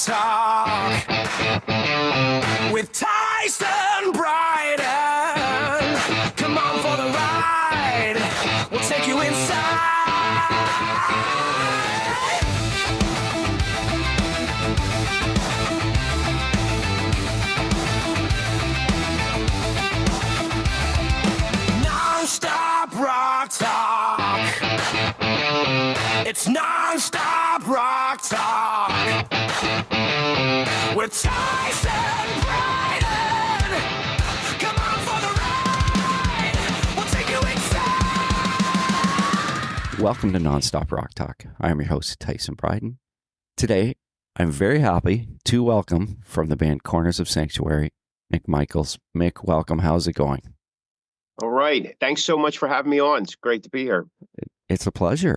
Talk with Tyson Bryden. Come on for the ride. We'll take you inside. Non-stop rock talk. It's non-stop rock talk with Tyson Bryden. Come on for the ride. We'll take you inside. Welcome to Nonstop Rock Talk. I am your host, Tyson Bryden. Today, I'm very happy to welcome from the band Corners of Sanctuary, Mick Michaels. Mick, welcome. How's it going? All right. Thanks so much for having me on. It's great to be here. It's a pleasure.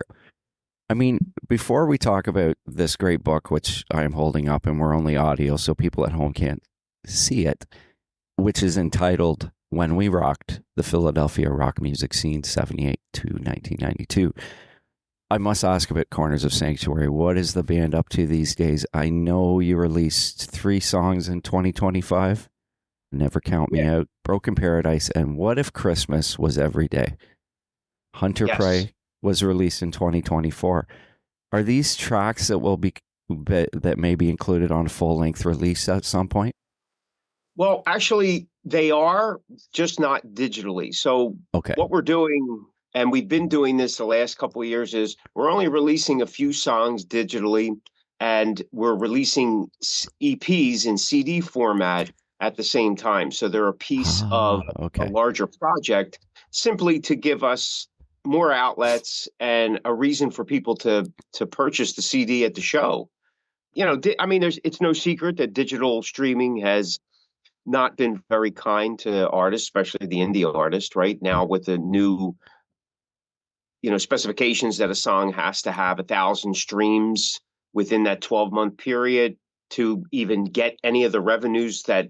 I mean, before we talk about this great book, which I am holding up and we're only audio, so people at home can't see it, which is entitled When We Rocked the Philadelphia Rock Music Scene 78 to 1992. I must ask about Corners of Sanctuary. What is the band up to these days? I know you released 3 songs in 2025. Never Count Me Out, Broken Paradise, and What If Christmas Was Every Day? Hunter Prey was released in 2024. Are these tracks that will be that may be included on a full-length release at some point? Well, actually, they are, just not digitally. So What we're doing, and we've been doing this the last couple of years, is we're only releasing a few songs digitally, and we're releasing EPs in CD format at the same time. So they're a piece of a larger project, simply to give us more outlets and a reason for people to purchase the CD at the show. You know, I mean, it's no secret that digital streaming has not been very kind to artists, especially the indie artist, right now, with the new, specifications that a song has to have 1,000 streams within that 12-month period to even get any of the revenues that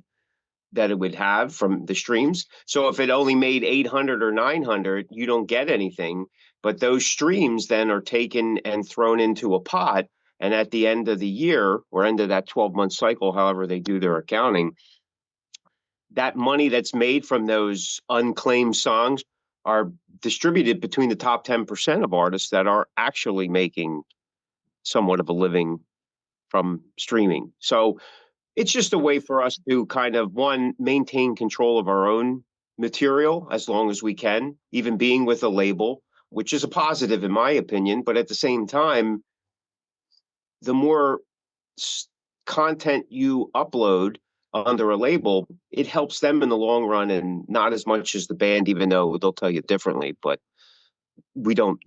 it would have from the streams. So if it only made 800 or 900, you don't get anything. But those streams then are taken and thrown into a pot. And at the end of the year, or end of that 12-month cycle, however they do their accounting, that money that's made from those unclaimed songs are distributed between the top 10% of artists that are actually making somewhat of a living from streaming. So it's just a way for us to kind of, one, maintain control of our own material as long as we can, even being with a label, which is a positive in my opinion. But at the same time, the more content you upload under a label, it helps them in the long run, and not as much as the band, even though they'll tell you differently. But we don't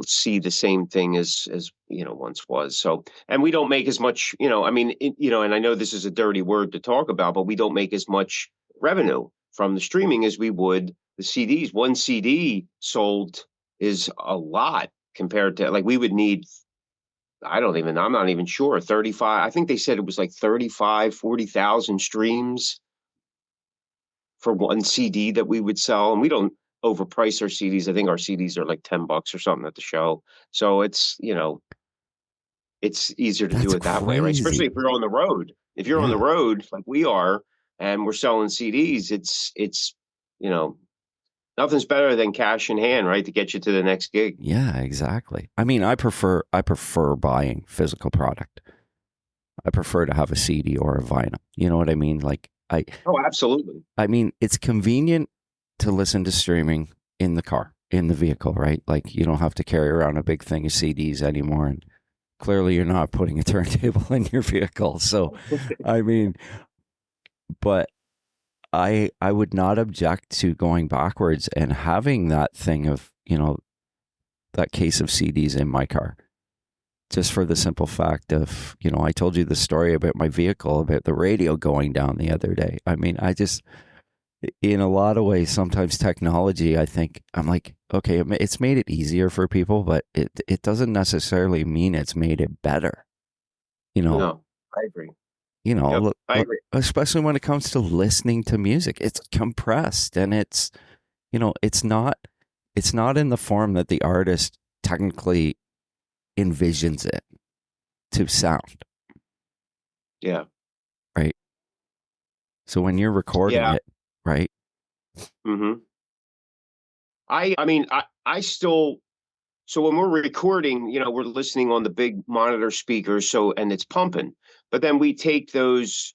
see the same thing as once was. So, and we don't make as much, and I know this is a dirty word to talk about, but we don't make as much revenue from the streaming as we would the CDs. One CD sold is a lot compared to, like, we would need, I'm not even sure, 35, I think they said it was like 40,000 streams for one CD that we would sell. And we don't overprice our CDs. I think our CDs are like $10 or something at the show. So it's, it's easier to do it that way, right? Especially if you're on the road. If you're on the road like we are, and we're selling CDs, it's nothing's better than cash in hand, right, to get you to the next gig. Yeah, exactly. I mean, I prefer buying physical product. I prefer to have a CD or a vinyl. You know what I mean? Absolutely. I mean, it's convenient to listen to streaming in the car, in the vehicle, right? Like, you don't have to carry around a big thing of CDs anymore. And clearly you're not putting a turntable in your vehicle. So, I mean, but I would not object to going backwards and having that thing of, that case of CDs in my car. Just for the simple fact of, I told you the story about my vehicle, about the radio going down the other day. I mean, in a lot of ways, sometimes technology, I'm like, okay, it's made it easier for people, but it doesn't necessarily mean it's made it better. No, I agree. I agree. Especially when it comes to listening to music, it's compressed and it's not in the form that the artist technically envisions it to sound. Yeah. right? So when you're recording Yeah. it, right? hmm I mean, I still, so when we're recording, we're listening on the big monitor speakers, so, and it's pumping, but then we take those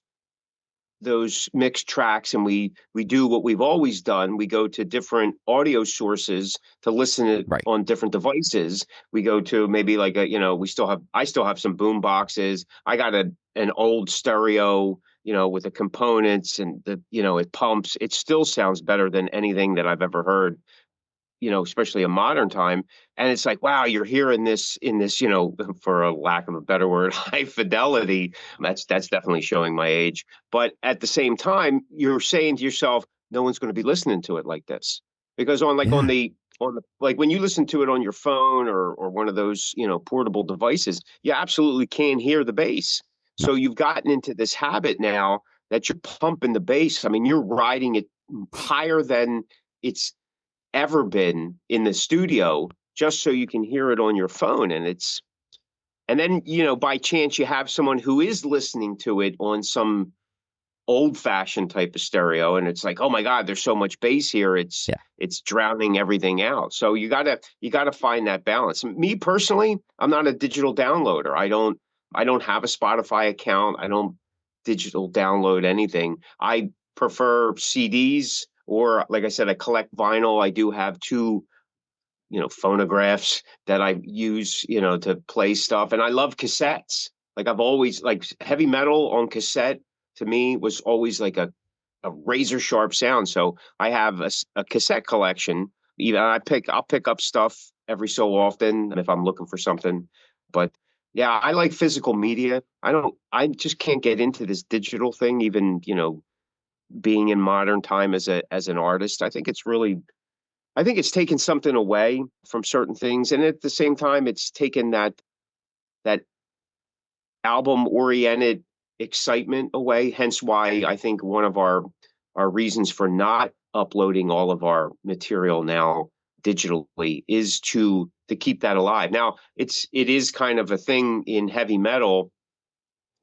mixed tracks and we do what we've always done. We go to different audio sources to listen it Right. on different devices. We go to maybe like I still have some boom boxes. I got an old stereo, with the components and it pumps. It still sounds better than anything that I've ever heard, especially a modern time. And it's like, wow, you're hearing this in this, for a lack of a better word, high fidelity. That's definitely showing my age. But at the same time, you're saying to yourself, no one's going to be listening to it like this. Because Yeah. on the like when you listen to it on your phone or one of those, portable devices, you absolutely can't hear the bass. No. So you've gotten into this habit now that you're pumping the bass. I mean, you're riding it higher than it's ever been in the studio just so you can hear it on your phone. And then, by chance you have someone who is listening to it on some old fashioned type of stereo and it's like, oh my God, there's so much bass here. Yeah. It's drowning everything out. So you gotta find that balance. Me personally, I'm not a digital downloader. I don't have a Spotify account. I don't digital download anything. I prefer CDs, or like I said, I collect vinyl. I do have two, phonographs that I use, to play stuff. And I love cassettes. Like I've always like heavy metal on cassette to me was always like a razor sharp sound. So I have a cassette collection. Even I'll pick up stuff every so often if I'm looking for something. But yeah, I like physical media. I just can't get into this digital thing, even, being in modern time as an artist. I think it's taken something away from certain things, and at the same time, it's taken that album oriented excitement away. Hence, why I think one of our reasons for not uploading all of our material now digitally is to keep that alive. Now, it is kind of a thing in heavy metal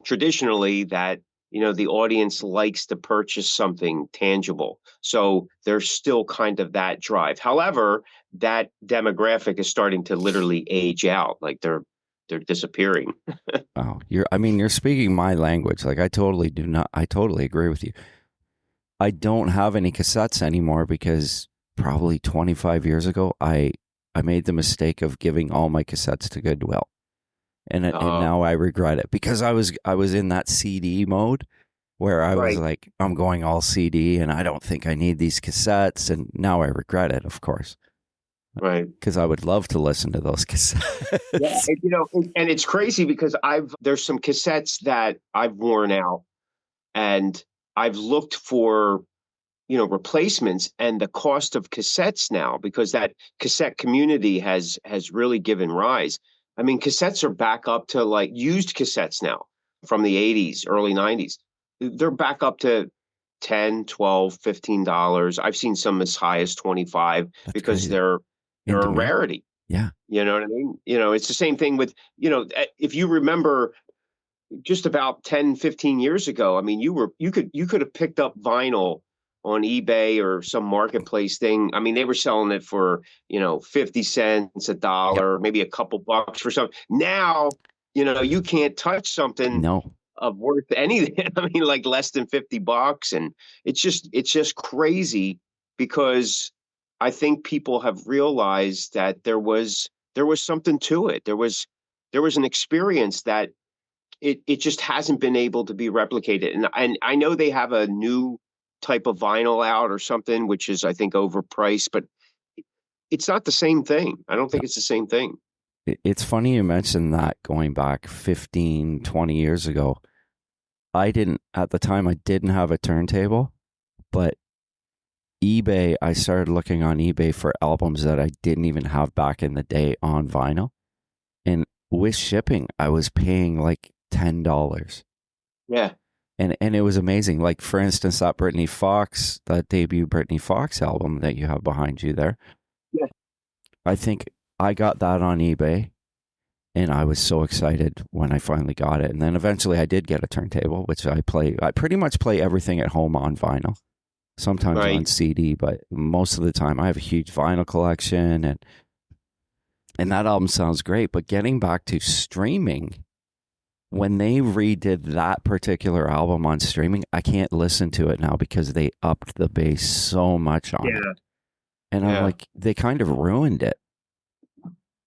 traditionally that the audience likes to purchase something tangible, so there's still kind of that drive. However, that demographic is starting to literally age out, like they're disappearing. Wow. You're speaking my language. Like I totally agree with you. I don't have any cassettes anymore because probably 25 years ago, I made the mistake of giving all my cassettes to Goodwill. And uh, now I regret it because I was in that CD mode where I was right, like, I'm going all CD and I don't think I need these cassettes. And now I regret it, of course, right. because I would love to listen to those Yeah, cassettes. and it's crazy because there's some cassettes that I've worn out, and I've looked for, replacements, and the cost of cassettes now, because that cassette community has really given rise. I mean, cassettes are back up to like used cassettes now from the 80s, early 90s. They're back up to 10, 12, $15. I've seen some as high as 25 That's because crazy. they're In a demand. rarity. Yeah. You know what I mean? It's the same thing with, if you remember just about 10, 15 years ago, I mean, you could have picked up vinyl on eBay or some marketplace thing. I mean, they were selling it for, 50 cents, a Yep. dollar, maybe a couple bucks for something. Now, you can't touch something No. of worth anything. I mean, like less than 50 bucks. And it's just crazy because I think people have realized that there was something to it. There was an experience that it just hasn't been able to be replicated. And I know they have a new type of vinyl out or something, which is I think overpriced, but it's not the same thing. I don't No. think it's the same thing. It's funny you mentioned that going back 15, 20 years ago. At the time, I didn't have a turntable, but I started looking on eBay for albums that I didn't even have back in the day on vinyl. And with shipping, I was paying like $10. Yeah. And it was amazing. Like, for instance, that debut Britny Fox album that you have behind you there. Yeah. I think I got that on eBay And I was so excited when I finally got it. And then eventually I did get a turntable, which I play. I pretty much play everything at home on vinyl, sometimes on Right. CD, but most of the time I have a huge vinyl collection, and that album sounds great. But getting back to streaming, when they redid that particular album on streaming, I can't listen to it now because they upped the bass so much on it. Yeah. And I'm Yeah. like, they kind of ruined it.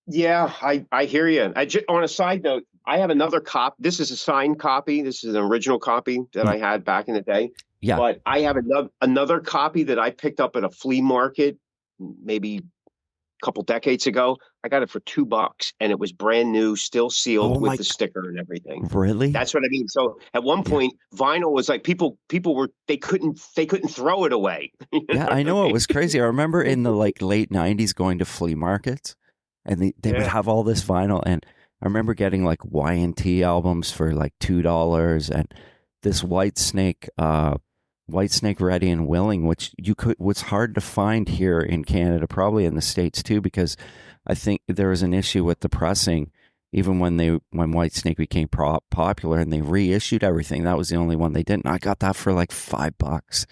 Yeah, I hear you. On a side note, I have another copy. This is a signed copy. This is an original copy that I had back in the day. Yeah. But I have another copy that I picked up at a flea market maybe a couple decades ago. I got it for $2 and it was brand new, still sealed Oh with my- the sticker and everything. Really? That's what I mean. So at one point, vinyl was like people were they couldn't throw it away. You Yeah, I know. It was crazy. I remember in the like late 90s going to flea markets, and they would Yeah. have all this vinyl, and I remember getting like Y&T albums for like $2, and this Whitesnake Ready and Willing, which was hard to find here in Canada, probably in the States too, because I think there was an issue with the pressing. Even when Whitesnake became popular and they reissued everything, that was the only one they didn't. I got that for like $5,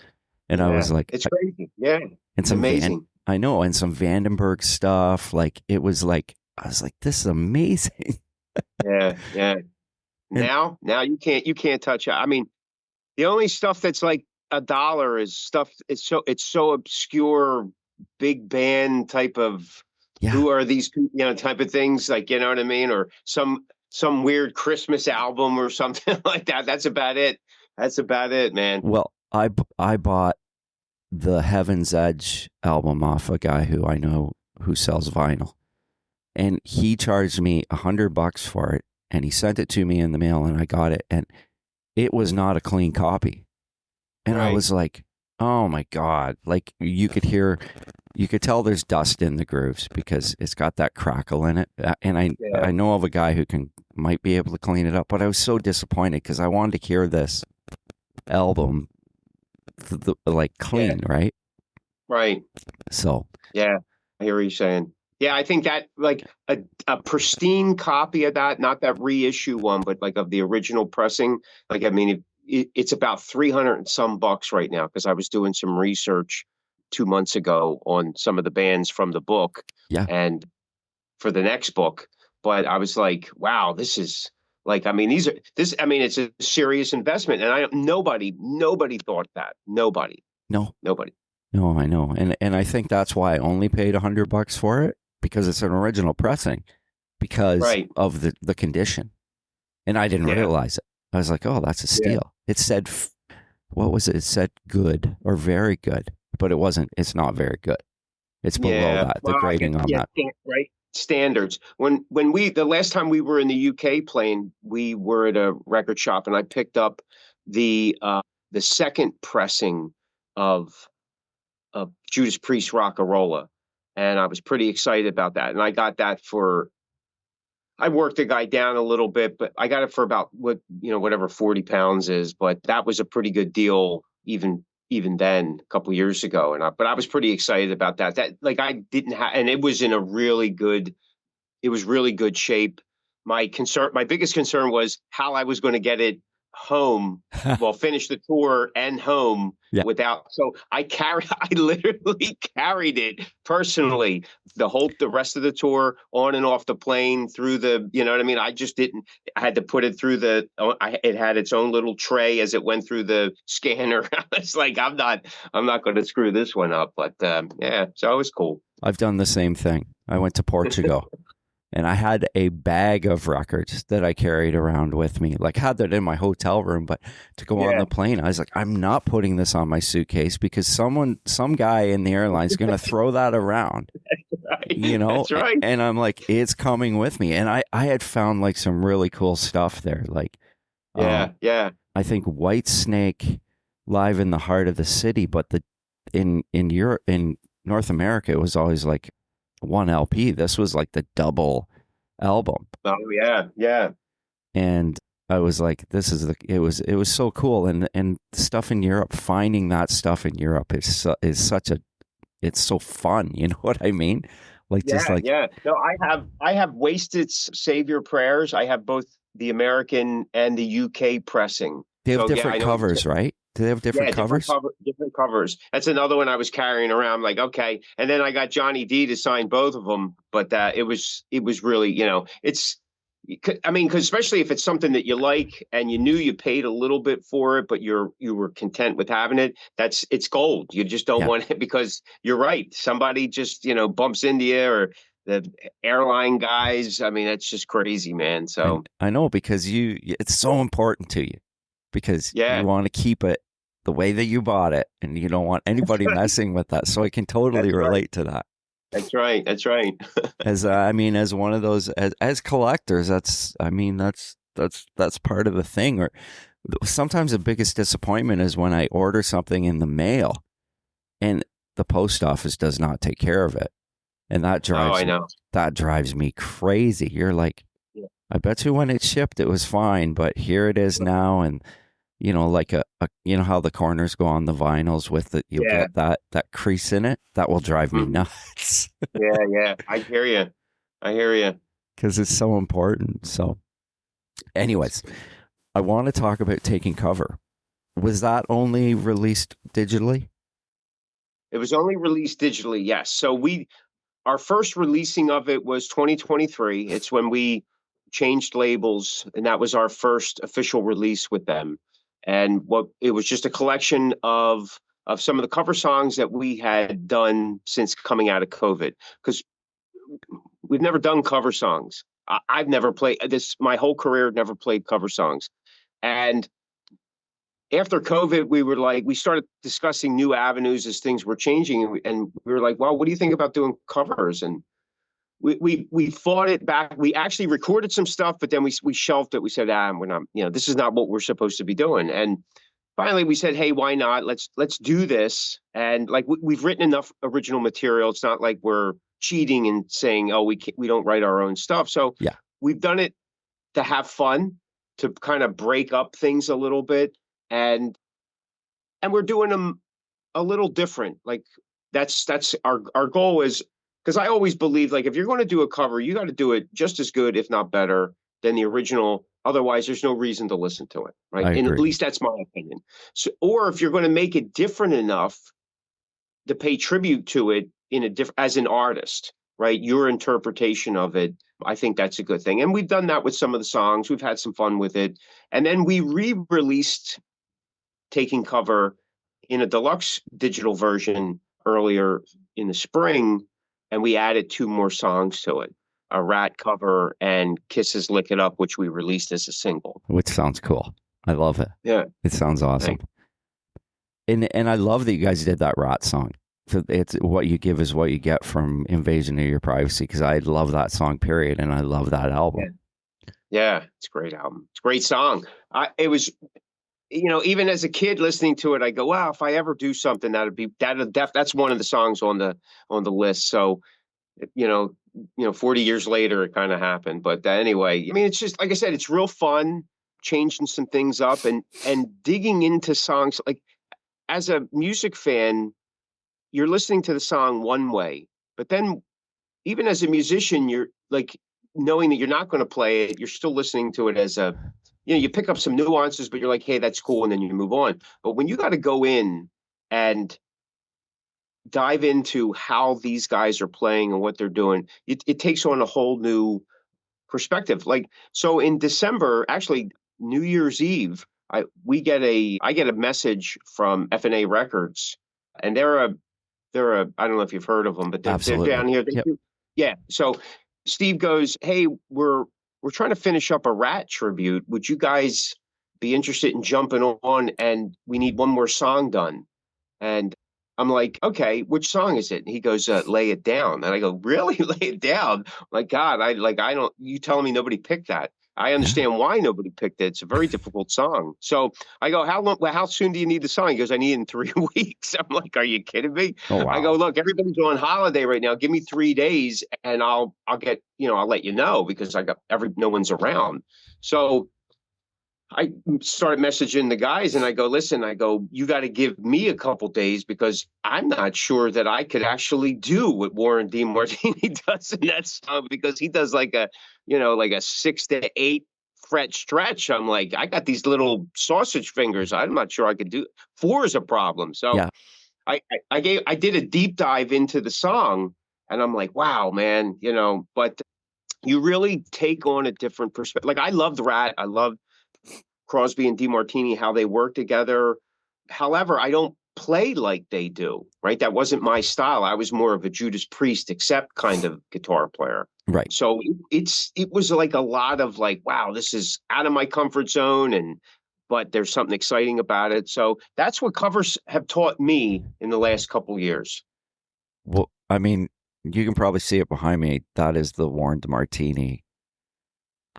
and I was like, it's crazy. Yeah, and it's some amazing. I know, and some Vandenberg stuff. Like it was like I was like, this is amazing. Yeah. Now you can't touch it. I mean, the only stuff that's like $1 is stuff. It's so obscure, big band type of. Yeah. Who are these people? Type of things. Like, you know what I mean, or some weird Christmas album or something like that. That's about it. That's about it, man. Well, I bought the Heaven's Edge album off a guy who I know who sells vinyl, and he charged me $100 for it, and he sent it to me in the mail, and I got it, and it was not a clean copy, and I Right. was like, oh my God, like you could tell there's dust in the grooves because it's got that crackle in it, and I know of a guy who might be able to clean it up, but I was so disappointed because I wanted to hear this album like clean, right? Right. So Yeah, I hear what you're saying. Yeah, I think that like a pristine copy of that, not that reissue one, but like of the original pressing. Like, I mean, it's about 300 and some bucks right now because I was doing some research 2 months ago on some of the bands from the book. Yeah. And for the next book, but I was like, wow, this is like, I mean, it's a serious investment, and nobody thought that. Nobody. no, I know, and I think that's why I only paid $100 for it, because it's an original pressing, because Right. of the condition, and I didn't Yeah. realize it. I was like, oh, that's a steal. It said, what was it? It said good or very good, but it wasn't. It's not very good. It's below that. The Well, grading on that. right. Standards. When the last time we were in the UK playing, we were at a record shop, and I picked up the second pressing of Judas Priest Rockarola, and I was pretty excited about that. And I got that I worked the guy down a little bit, but I got it for about whatever 40 pounds is. But that was a pretty good deal even then, a couple years ago. But I was pretty excited about that. That, like, I didn't have, and it was in really good shape. My biggest concern was how I was going to get it home. Well, finish the tour and home without. So I literally carried it personally the rest of the tour, on and off the plane, through the, you know what I mean? I just didn't. I had to put it through it had its own little tray as it went through the scanner. I was like, I'm not going to screw this one up. But yeah, so it was cool. I've done the same thing. I went to Portugal. And I had a bag of records that I carried around with me. Like, I had that in my hotel room, but to go on the plane, I was like, I'm not putting this on my suitcase because some guy in the airline is going to throw that around. Right. You know? That's right. And I'm like, it's coming with me. And I had found like some really cool stuff there. Like, yeah. I think Whitesnake live in the heart of the city, but in Europe, in North America, it was always like one LP. This was like the double album. Oh yeah. And I was like, it was so cool. And stuff in Europe, finding that stuff in Europe is so fun. You know what I mean? Like just Yeah, like yeah. No, I have Wasted Savior Prayers. I have both the American and the UK pressing. they have So yeah, I different know what you're covers, saying. right? Do they have different Yeah, covers? different covers. That's another one I was carrying around. I'm like, okay. And then I got Johnny D to sign both of them, but it was really, I mean, because especially if it's something that you like and you knew you paid a little bit for it, but you were content with having it. It's gold. You just don't Yeah. want it because you're right. Somebody just bumps into you or the airline guys. I mean, that's just crazy, man. So I know because it's so important to you because you yeah, want to keep it the way that you bought it and you don't want anybody messing with that. So I can totally that's right. relate to that. That's right. That's right. As I mean, as one of those as collectors, that's part of the thing. Or sometimes the biggest disappointment is when I order something in the mail and the post office does not take care of it, and Oh, I know. that drives me crazy. You're like, Yeah. I bet you when it shipped it was fine, but here it is now, and like you know how the corners go on the vinyls with it, you'll Yeah. get that crease in it. That will drive me Mhm. nuts Yeah, yeah. I hear you. I hear you. because it's so important. So, anyways, I want to talk about taking cover. Was that only released digitally? It was only released digitally, yes. So our first releasing of it was 2023. It's when we changed labels, and that was our first official release with them. And what it was just a collection of some of the cover songs that we had done since coming out of COVID. Because we've never done cover songs. I've never played this my whole career, never played cover songs. And after COVID, we started discussing new avenues as things were changing, and we were like, "Well, what do you think about doing covers?" And we fought it back. We actually recorded some stuff, but then we shelved it. We said, we're not, this is not what we're supposed to be doing." And finally, we said, "Hey, why not? Let's do this." And like we've written enough original material. It's not like we're cheating and saying, "Oh, we don't write our own stuff." So Yeah, we've done it to have fun, to kind of break up things a little bit, and we're doing them a little different. Like that's our goal is because I always believe like if you're going to do a cover, you got to do it just as good, if not better, than the original. Otherwise, there's no reason to listen to it, right? I And at agree. least that's my opinion. So, or if you're going to make it different enough to pay tribute to it in a different as an artist, right? Your interpretation of it, I think that's a good thing. And we've done that with some of the songs. We've had some fun with it, and then we re-released Taking Cover in a deluxe digital version earlier in the spring, and we added two more songs to it, a Rat cover and Kisses Lick It Up, which we released as a single. Which sounds cool. I love it. Yeah, It sounds awesome. thanks. And I love that you guys did that Rat song. So it's what you give is what you get from Invasion of Your Privacy because I love that song, period, and I love that album. Yeah, it's a great album. It's a great song. It was, even as a kid listening to it, I go, wow, if I ever do something, that's one of the songs on the list. So, 40 years later, it kind of happened. But anyway, I mean, it's just like I said, it's real fun changing some things up and digging into songs. Like as a music fan, you're listening to the song one way, but then even as a musician, you're like knowing that you're not going to play it, you're still listening to it as you pick up some nuances, but you're like, hey, that's cool, and then you move on. But when you got to go in and dive into how these guys are playing and what they're doing, it takes on a whole new perspective. Like so in December, actually New Year's Eve, I get a message from FNA Records, and they're a I don't know if you've heard of them, but they're Absolutely. down here. Yep. Yeah. So Steve goes, "Hey, we're trying to finish up a Rat tribute. Would you guys be interested in jumping on? And we need one more song done." And I'm like, "Okay, which song is it?" And he goes, "Lay It Down." And I go, "Really, Lay It Down?" Like, God, I don't. You telling me nobody picked that? I Yeah. understand why nobody picked it. It's a very difficult song. So I go, "How long? Well, how soon do you need the song?" He goes, "I need it in 3 weeks." I'm like, "Are you kidding me?" Oh I go, wow. "Look, everybody's on holiday right now. Give me 3 days, and I'll get I'll let you know because I got no one's around." So I started messaging the guys and I go, listen, I go, you got to give me a couple days because I'm not sure that I could actually do what Warren DeMartini does in that song because he does like a, like a 6 to 8 fret stretch. I'm like, I got these little sausage fingers. I'm not sure I could do 4 is a problem. So Yeah. I did a deep dive into the song and I'm like, wow, man, but you really take on a different perspective. Like I loved Rat. I love Crosby and DeMartini, how they work together. However, I don't play like they do, right? That wasn't my style. I was more of a Judas Priest, accept kind of guitar player. Right. So it was like a lot of like, wow, this is out of my comfort zone, but there's something exciting about it. So that's what covers have taught me in the last couple years. Well, I mean, you can probably see it behind me. That is the Warren DeMartini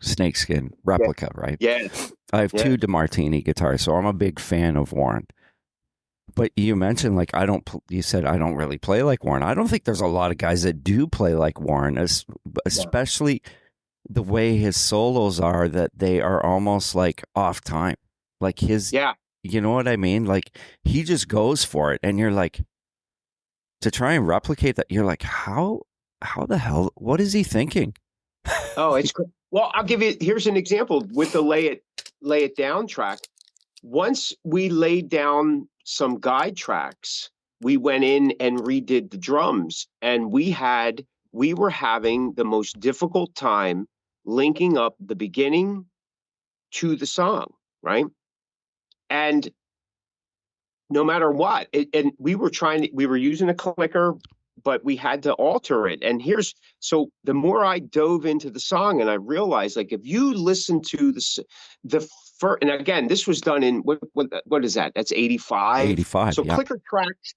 snakeskin replica, right? Yeah, I have yeah. 2 DeMartini guitars, so I'm a big fan of Warren. But you mentioned like you said I don't really play like Warren. I don't think there's a lot of guys that do play like Warren, especially the way his solos are, that they are almost like off time. Like Yeah. you know what I mean? Like he just goes for it, and you're like, to try and replicate that, you're like, how the hell, what is he thinking? Oh, it's great. Well, I'll give you, here's an example with the Lay It Down track. Once we laid down some guide tracks, we went in and redid the drums, and we were having the most difficult time linking up the beginning to the song, right? And no matter what, and we were using a clicker, but we had to alter it. And so the more I dove into the song, and I realized, like, if you listen to the first, and again, this was done in what is that? That's 85. 85. So Yeah. clicker tracks,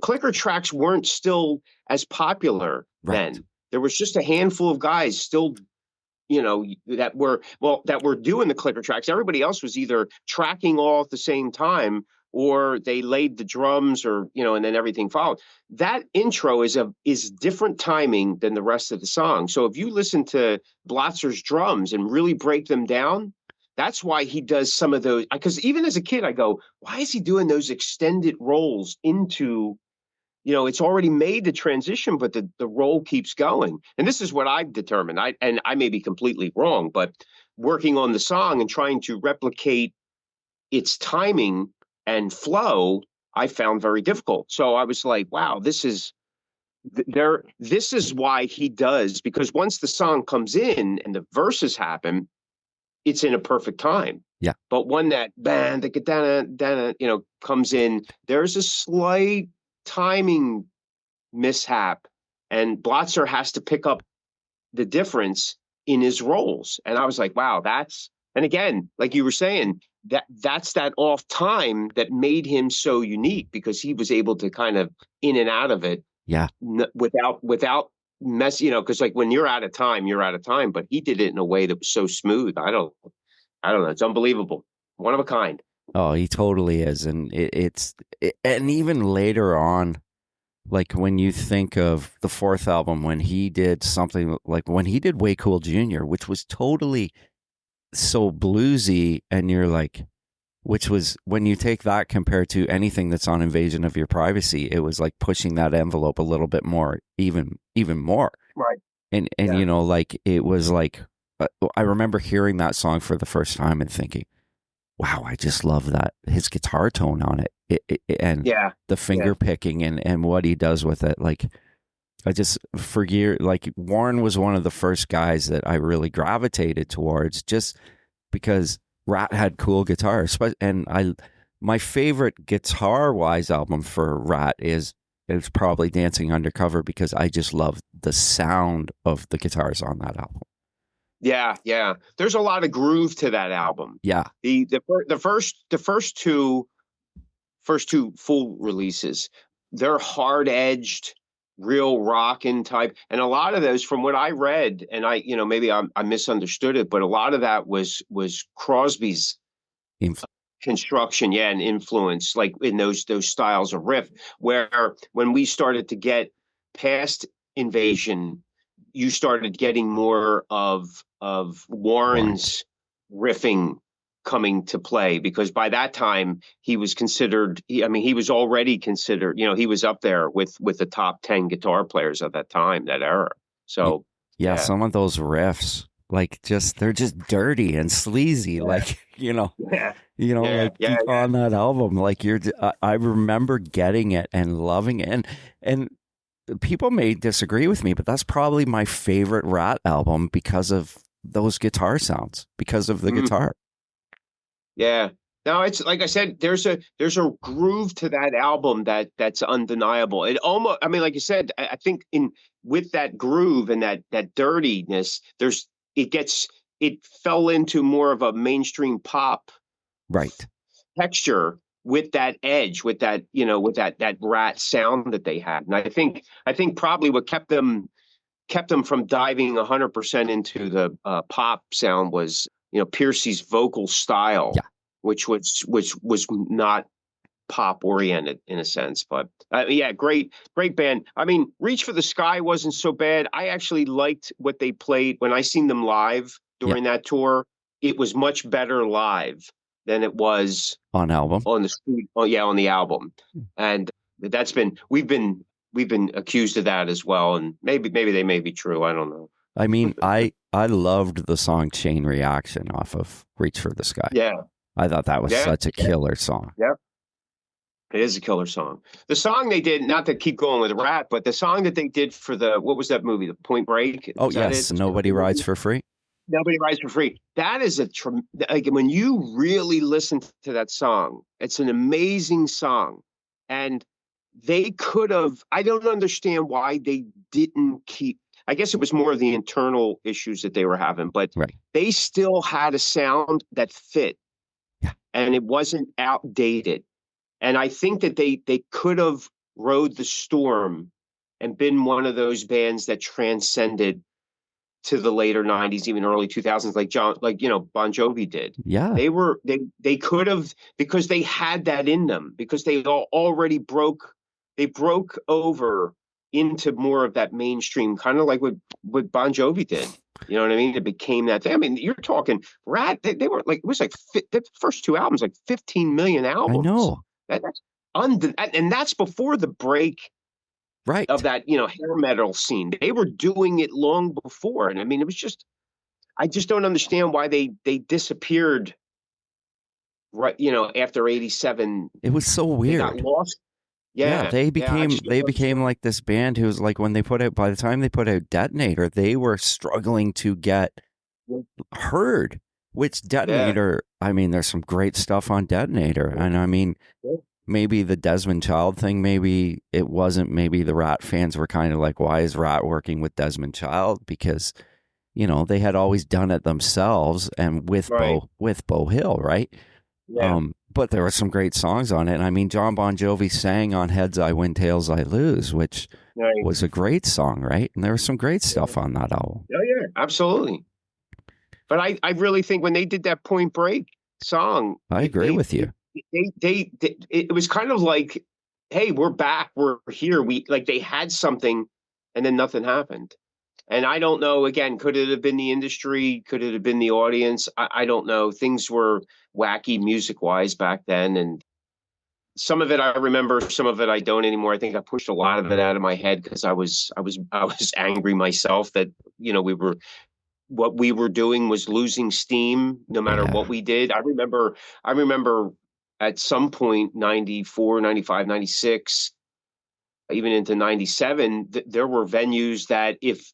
clicker tracks weren't still as popular Right. then. There was just a handful of guys still, that were doing the clicker tracks. Everybody else was either tracking all at the same time, or they laid the drums, or and then everything followed. That intro is different timing than the rest of the song. So if you listen to Blotzer's drums and really break them down, that's why he does some of those. Because even as a kid, I go, why is he doing those extended rolls into, it's already made the transition, but the roll keeps going. And this is what I've determined. I may be completely wrong, but working on the song and trying to replicate its timing and flow, I found very difficult. So I was like, wow, this is why he does, because once the song comes in and the verses happen, it's in a perfect time. Yeah. But when that band, comes in, there's a slight timing mishap, and Blotzer has to pick up the difference in his rolls. And I was like, wow, and again, like you were saying, that's that off time that made him so unique, because he was able to kind of in and out of it. Yeah. Without mess, because like when you're out of time, you're out of time, but he did it in a way that was so smooth. I don't know. It's unbelievable. One of a kind. Oh, he totally is. And and even later on, like when you think of the 4th album, when he did something like when he did Way Cool Jr., which was totally so bluesy, and you're like, which was, when you take that compared to anything that's on Invasion of Your Privacy, it was like pushing that envelope a little bit more, even more. Right. And Yeah. like it was like, I remember hearing that song for the first time and thinking, wow, I just love that, his guitar tone on it, and the finger picking and what he does with it. Like, I just, for years, like Warren was one of the first guys that I really gravitated towards, just because Rat had cool guitars. And my favorite guitar wise album for Rat is probably Dancing Undercover, because I just love the sound of the guitars on that album. Yeah. There's a lot of groove to that album. Yeah. The first two full releases, they're hard edged, real rockin' type, and a lot of those, from what I read, and maybe I misunderstood it, but a lot of that was Crosby's construction, and influence, like in those styles of riff. Where when we started to get past Invasion, you started getting more of Warren's riffing coming to play, because by that time he was considered, he was already considered, he was up there with the top 10 guitar players of that time, that era. Y- So Yeah, yeah, some of those riffs, like they're just dirty and sleazy. yeah, Like, yeah, like yeah. on that album, like I remember getting it and loving it. And people may disagree with me, but that's probably my favorite Rat album because of those guitar sounds, because of the Mm, guitar. yeah. No, it's like I said, there's a groove to that album that's undeniable. It almost, like you said, I think in with that groove and that dirtiness, it gets it fell into more of a mainstream pop Right. texture with that edge, with that, with that Rat sound that they had. And I think probably what kept them from diving 100% into the pop sound was, Piercy's vocal style, Yeah. which was not pop oriented in a sense. But yeah, great band. Reach for the Sky wasn't so bad. I actually liked what they played when I seen them live Yeah. during that tour. It was much better live than it was On album. on the studio. Oh yeah, on the album. And that's been we've been accused of that as well, and maybe they may be true. I don't know. I loved the song Chain Reaction off of Reach for the Sky. Yeah, I thought that was yeah, such a killer song. yeah. It is a killer song. The song they did, not to keep going with Rat, but the song that they did for what was that movie? The Point Break? Oh, Was that yes. it? Nobody Rides for Free. Nobody Rides for Free. That is like when you really listen to that song, it's an amazing song. And they could have, I don't understand why they didn't keep, I guess it was more of the internal issues that they were having, but Right. they still had a sound that fit, Yeah. and it wasn't outdated. And I think that they could have rode the storm and been one of those bands that transcended to the later 90s, even early 2000s, like Bon Jovi did. Yeah. They could have, because they had that in them, because they already broke over into more of that mainstream, kind of like what Bon Jovi did. You know what I mean? It became that thing. You're talking Rat. They were like, it was like the first two albums, like 15 million albums. I know. That's and that's before the break Right. of that, hair metal scene. They were doing it long before. And it was just, I just don't understand why they disappeared right, after 87. It was so They got weird. lost. Yeah, Yeah. they Yeah. I became just don't they became understand. like this band who's like, when they by the time they put out Detonator, they were struggling to get heard. Which Yeah. Detonator, there's some great stuff on Detonator. And Yeah. maybe the Desmond Child thing, maybe it wasn't, maybe the Rat fans were kind of like, why is Rat working with Desmond Child? Because, they had always done it themselves and with Right. Bo Hill, right? Yeah. But there were some great songs on it. And John Bon Jovi sang on Heads I Win, Tails I Lose, which Right. was a great song, right? And there was some great stuff on that album. Oh, yeah. Absolutely. But I really think when they did that Point Break song, I agree with you. it was kind of like, hey, we're back, we're here. They had something, and then nothing happened. And I don't know, again, could it have been the industry? Could it have been the audience? I don't know. Things were wacky music wise back then. And some of it I remember, some of it I don't anymore. I think I pushed a lot of it out of my head because I was angry myself that, what we were doing was losing steam no matter Yeah. what we did. I remember at some point, 94, 95, 96, even into 97, there were venues that if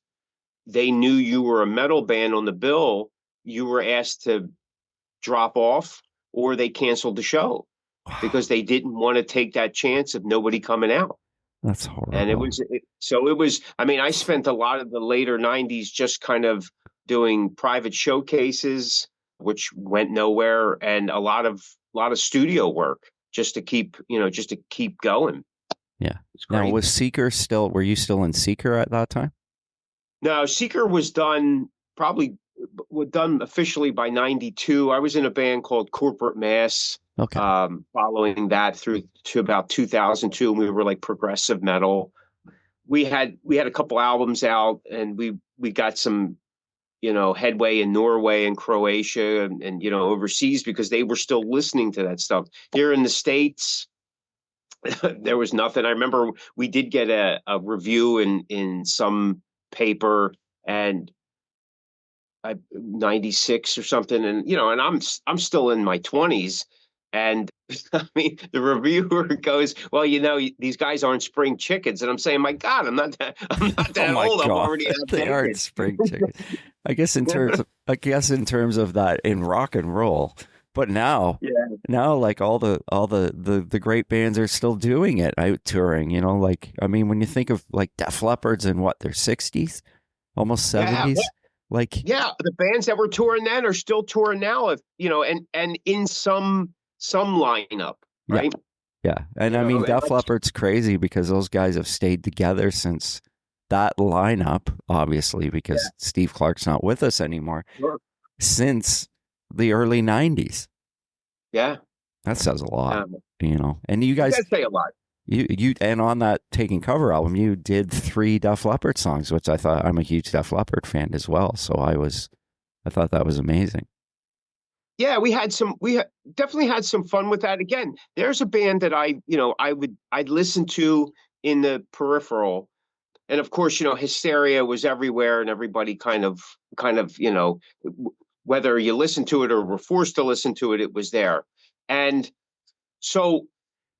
they knew you were a metal band on the bill, you were asked to drop off, or they canceled the show because they didn't want to take that chance of nobody coming out. That's And horrible. I spent a lot of the later 90s just kind of doing private showcases, which went nowhere, and a lot of studio work just to keep going. Yeah. It's Now, great. were you still in Seeker at that time? No, Seeker was done officially by 92. I was in a band called Corporate Mass. Okay. Following that through to about 2002, and we were like progressive metal. We had a couple albums out, and we got some headway in Norway and Croatia and overseas because they were still listening to that stuff. Here in the States, there was nothing. I remember we did get a review in some paper and 96 or something, and I'm still in my 20s, and I mean the reviewer goes, well, these guys aren't spring chickens, and I'm saying, my God, I'm not Oh that my old. I'm God, already they aren't outdated. spring chicken. I guess in terms of that in rock and roll, but now like all the great bands are still doing it out touring. Like I mean, when you think of like Def Leppard's in what their 60s, almost Yeah, 70s, like yeah. The bands that were touring then are still touring now, if and in some lineup, yeah, right? yeah. And I mean, And Def Leppard's crazy because those guys have stayed together since that lineup, obviously, because Steve Clark's not with us anymore sure. since the early 90s. Yeah, That says a lot, um, And you it guys, does say a lot. and on that Taking Cover album, you did 3 Def Leppard songs, which I'm a huge Def Leppard fan as well. So I thought that was amazing. Yeah, definitely had some fun with that. Again, there's a band that I'd listen to in the peripheral, and of course, Hysteria was everywhere, and everybody kind of, whether you listen to it or were forced to listen to it, it was there. And so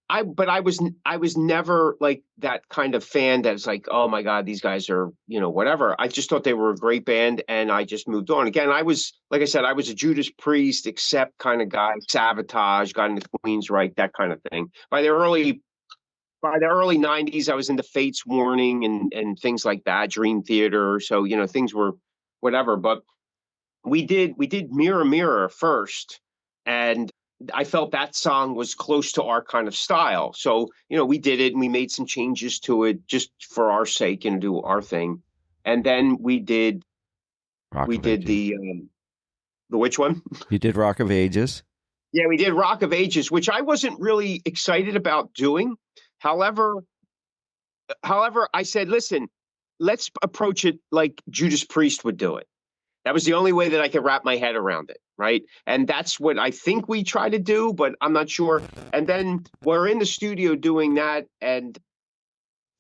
but I was never like that kind of fan that's like, oh my God, these guys are, whatever. I just thought they were a great band and I just moved on. Again, like I said, I was a Judas Priest, Accept kind of guy, Sabotage, got into Queensryche, that kind of thing. By the early 90s, I was into Fates Warning and things like that, Dream Theater. So, things were whatever. But we did Mirror Mirror first, and I felt that song was close to our kind of style. So, we did it and we made some changes to it just for our sake and do our thing. And then we did Rock we of did Ages. the which one? You did Rock of Ages. Yeah, we did Rock of Ages, which I wasn't really excited about doing. However, however, I said, listen, let's approach it like Judas Priest would do it. That was the only way that I could wrap my head around it, right? And that's what I think we try to do, but I'm not sure. And then we're in the studio doing that, and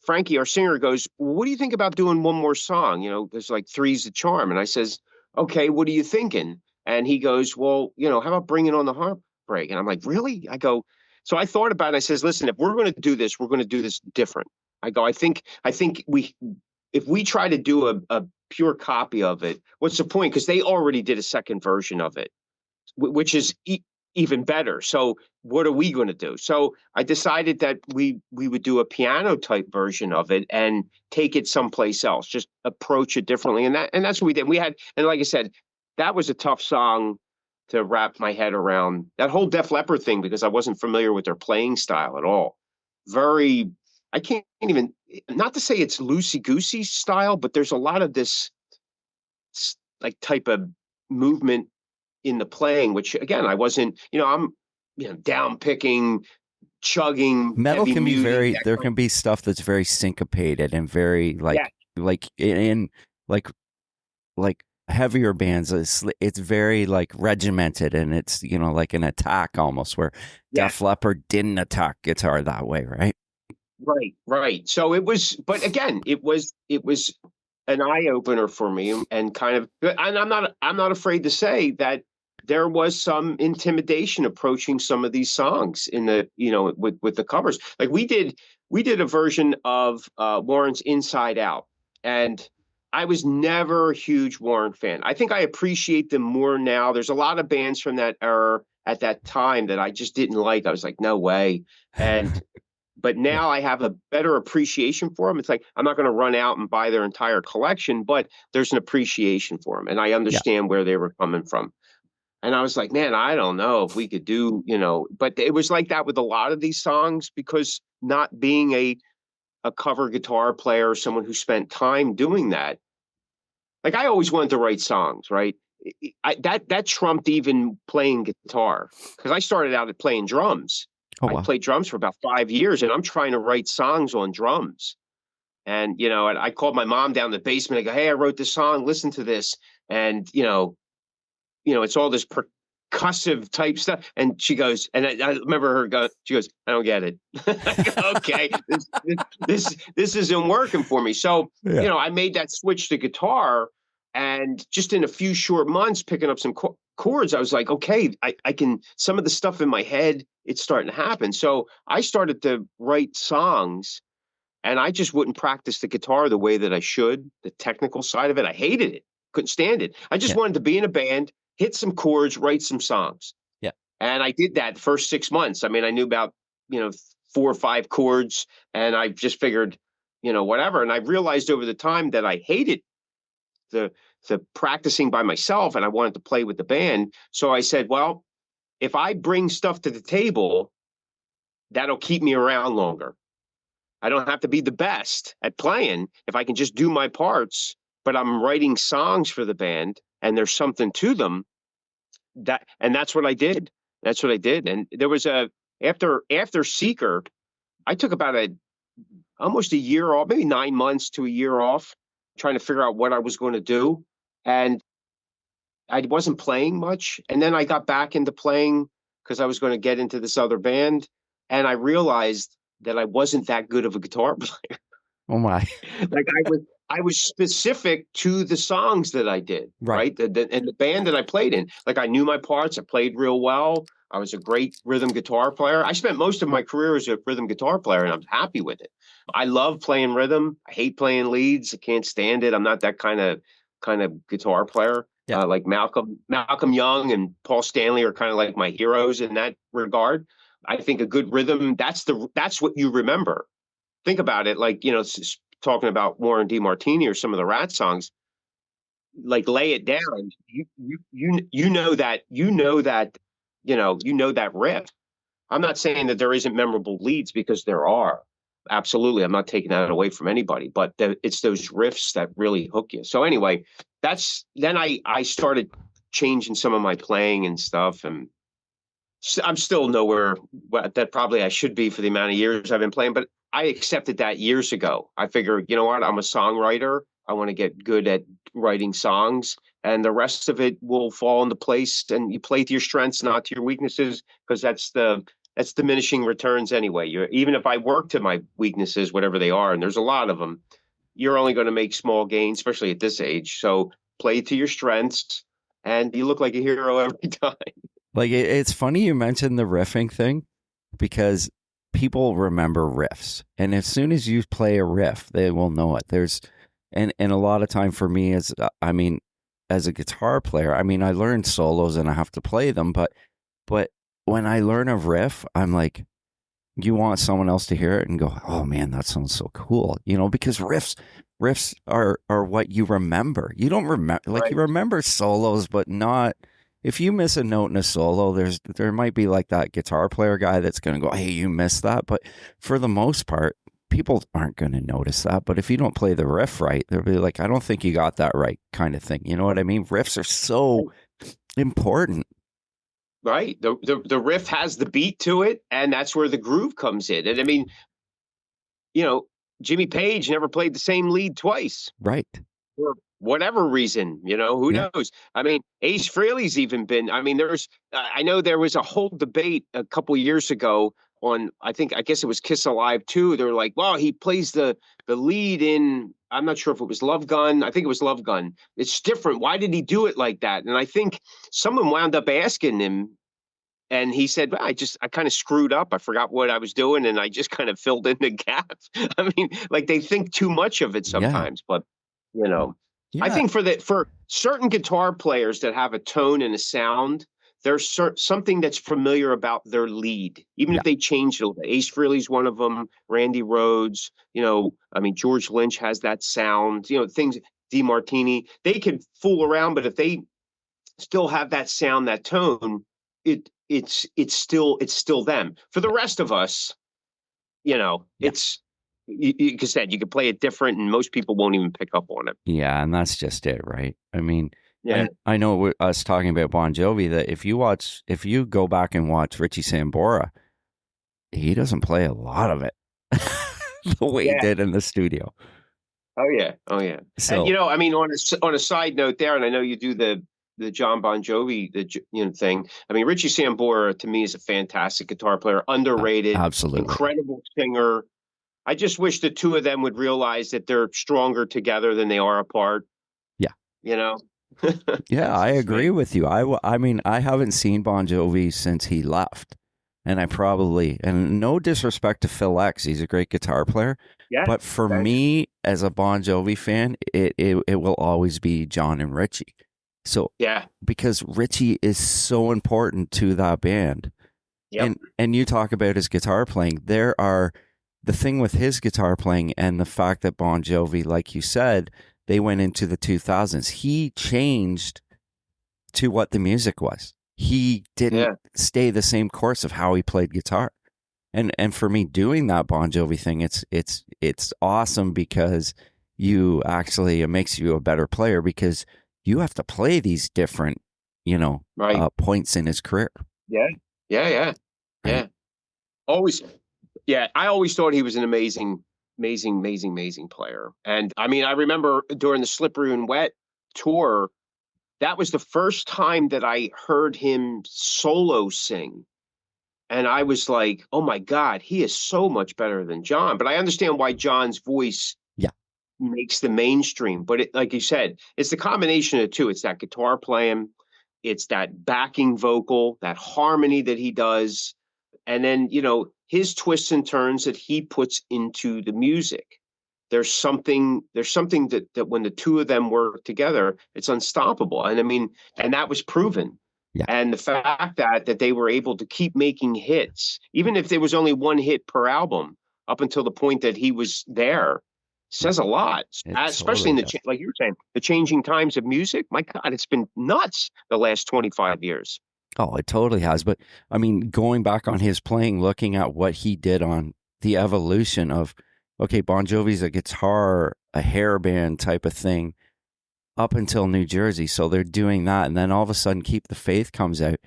Frankie, our singer, goes, well, what do you think about doing one more song? There's like Three's the Charm. And I says, okay, what are you thinking? And he goes, well, how about Bringing on the Heartbreak? And I'm like, really? I go, so I thought about it. I says, listen, if we're going to do this, we're going to do this different. I go, I think if we try to do a pure copy of it, what's the point? Because they already did a second version of it, which is even better. So what are we going to do? So I decided that we would do a piano type version of it and take it someplace else, just approach it differently. And that's what we did. And like I said, that was a tough song to wrap my head around, that whole Def Leppard thing, because I wasn't familiar with their playing style at all. Very, I can't even, not to say it's loosey goosey style, but there's a lot of this like type of movement in the playing, which again, I wasn't, I'm, down picking, chugging, Metal heavy can be music. there can be stuff that's very syncopated and very Yeah, like in like heavier bands. It's very like regimented and it's, like an attack almost where yeah, Def Leppard didn't attack guitar that way, right? right. So it was, but again, it was an eye opener for me and kind of, and I'm not afraid to say that there was some intimidation approaching some of these songs in the, with the covers. Like we did a version of Warren's Inside Out, and I was never a huge Warren fan. I think I appreciate them more now. There's a lot of bands from that era at that time that I just didn't like. I was like, no way. And but Yeah. now I have a better appreciation for them. It's like I'm not going to run out and buy their entire collection, but there's an appreciation for them, and I Yeah. understand where they were coming from. And I was like, man, I don't know if we could do, but it was like that with a lot of these songs, because not being a cover guitar player or someone who spent time doing that, like I always wanted to write songs, right? That trumped even playing guitar, because I started out at playing drums. Oh I wow. played drums for about 5 years, and I'm trying to write songs on drums. And I called my mom down in the basement. I go, hey, I wrote this song. Listen to this. and it's all this percussive type stuff. And she goes, and I remember her go, she goes, I don't get it. I go, okay, this isn't working for me. So, Yeah. I made that switch to guitar, and just in a few short months, picking up some chords, I was like, okay, I can, some of the stuff in my head, it's starting to happen. So I started to write songs, and I just wouldn't practice the guitar the way that I should, the technical side of it. I hated it, couldn't stand it. I just Yeah. wanted to be in a band, hit some chords, write some songs. Yeah. And I did that the first 6 months. I mean, I knew about, 4 or 5 chords, and I just figured, whatever. And I realized over the time that I hated the the practicing by myself, and I wanted to play with the band. So I said, well, if I bring stuff to the table, that'll keep me around longer. I don't have to be the best at playing if I can just do my parts, but I'm writing songs for the band and there's something to them. That's what I did. That's what I did. And there was after Seeker, I took about almost a year off, maybe 9 months to a year off, trying to figure out what I was going to do. And I wasn't playing much. And then I got back into playing because I was going to get into this other band. And I realized that I wasn't that good of a guitar player. Oh my. Like I was specific to the songs that I did, Right. right? And the band that I played in. Like I knew my parts, I played real well. I was a great rhythm guitar player. I spent most of my career as a rhythm guitar player, and I'm happy with it. I love playing rhythm. I hate playing leads. I can't stand it. I'm not that kind of guitar player. Yeah. Like Malcolm Young and Paul Stanley are kind of like my heroes in that regard. I think a good rhythm, that's what you remember. Think about it, like, talking about Warren DeMartini or some of the Rat songs, like Lay It Down. You know that riff. I'm not saying that there isn't memorable leads, because there are. Absolutely. I'm not taking that away from anybody, but it's those riffs that really hook you. So anyway, then I started changing some of my playing and stuff, and I'm still nowhere that probably I should be for the amount of years I've been playing, but I accepted that years ago. I figured, you know what? I'm a songwriter. I want to get good at writing songs, and the rest of it will fall into place. And you play to your strengths, not to your weaknesses, because that's diminishing returns anyway. Even if I work to my weaknesses, whatever they are, and there's a lot of them, you're only going to make small gains, especially at this age. So play to your strengths, and you look like a hero every time. Like it's funny you mentioned the riffing thing, because people remember riffs, and as soon as you play a riff, they will know it. And a lot of time for me is, as a guitar player, I learn solos and I have to play them, but when I learn a riff, I'm like, you want someone else to hear it and go, oh man, that sounds so cool, because riffs are what you remember. You don't remember, like, Right. you remember solos, but not. If you miss a note in a solo, there might be like that guitar player guy that's going to go, hey, you missed that. But for the most part, people aren't going to notice that. But if you don't play the riff right, they'll be like, I don't think you got that right, kind of thing. You know what I mean? Riffs are so important. Right. The riff has the beat to it, and that's where the groove comes in. And I mean, Jimmy Page never played the same lead twice Right. for whatever reason, who Yeah. knows? I mean, Ace Frehley's even been, I know there was a whole debate a couple years ago on, I guess it was Kiss Alive 2. They're like, well, he plays the lead in, I'm not sure if it was Love Gun. I think it was Love Gun. It's different. Why did he do it like that? And I think someone wound up asking him, and he said, well, I kind of screwed up. I forgot what I was doing, and I just kind of filled in the gaps. I mean, like, they think too much of it sometimes, but I Yeah. think for certain guitar players that have a tone and a sound, there's something that's familiar about their lead, even Yeah. if they change it a little bit. Ace Frehley's one of them. Randy Rhoads, George Lynch has that sound. Things. DeMartini, they can fool around, but if they still have that sound, that tone, it's still them. For the rest of us, it's, you said, you can play it different, and most people won't even pick up on it. Yeah, and that's just it, right? Yeah. I know us talking about Bon Jovi, that if you go back and watch Richie Sambora, he doesn't play a lot of it the way he Yeah. did in the studio. Oh yeah, oh yeah. And So I mean, on a side note there, and I know you do the John Bon Jovi thing. I mean, Richie Sambora to me is a fantastic guitar player, underrated, absolutely. incredible singer. I just wish the two of them would realize that they're stronger together than they are apart. Yeah. You know. Yeah, That's I just agree me. with you. I mean, I haven't seen Bon Jovi since he left. And I probably, and no disrespect to Phil X, he's a great guitar player. Yeah. But for Thanks. me, as a Bon Jovi fan, it will always be John and Richie. So, Yeah. because Richie is so important to that band. Yep. And you talk about his guitar playing, there are the thing with his guitar playing and the fact that Bon Jovi, like you said, they went into the 2000s. He changed to what the music was. He didn't Yeah. stay the same course of how he played guitar. And for me doing that Bon Jovi thing, it's awesome because you actually it makes you a better player because you have to play these different, Right. points in his career, Yeah. Yeah. Yeah. right? Yeah. Always. Yeah. I always thought he was an amazing player. And I mean, I remember during the Slippery and Wet tour, that was the first time that I heard him solo sing. And I was like, oh my God, he is so much better than John. But I understand why John's voice Yeah, makes the mainstream. But like you said, it's the combination of the two. It's that guitar playing, it's that backing vocal, that harmony that he does, and then his twists and turns that he puts into the music. There's something that when the two of them work together, it's unstoppable. And I mean, and that was proven. yeah. And the fact that they were able to keep making hits, even if there was only one hit per album, up until the point that he was there, says a lot. It Especially totally in does. like you were saying, the changing times of music. My God, it's been nuts the last 25 years. Oh, it totally has. But I mean, going back on his playing, looking at what he did on the evolution of, okay, Bon Jovi's a guitar, a hair band type of thing up until New Jersey. So they're doing that. And then all of a sudden, Keep the Faith comes out.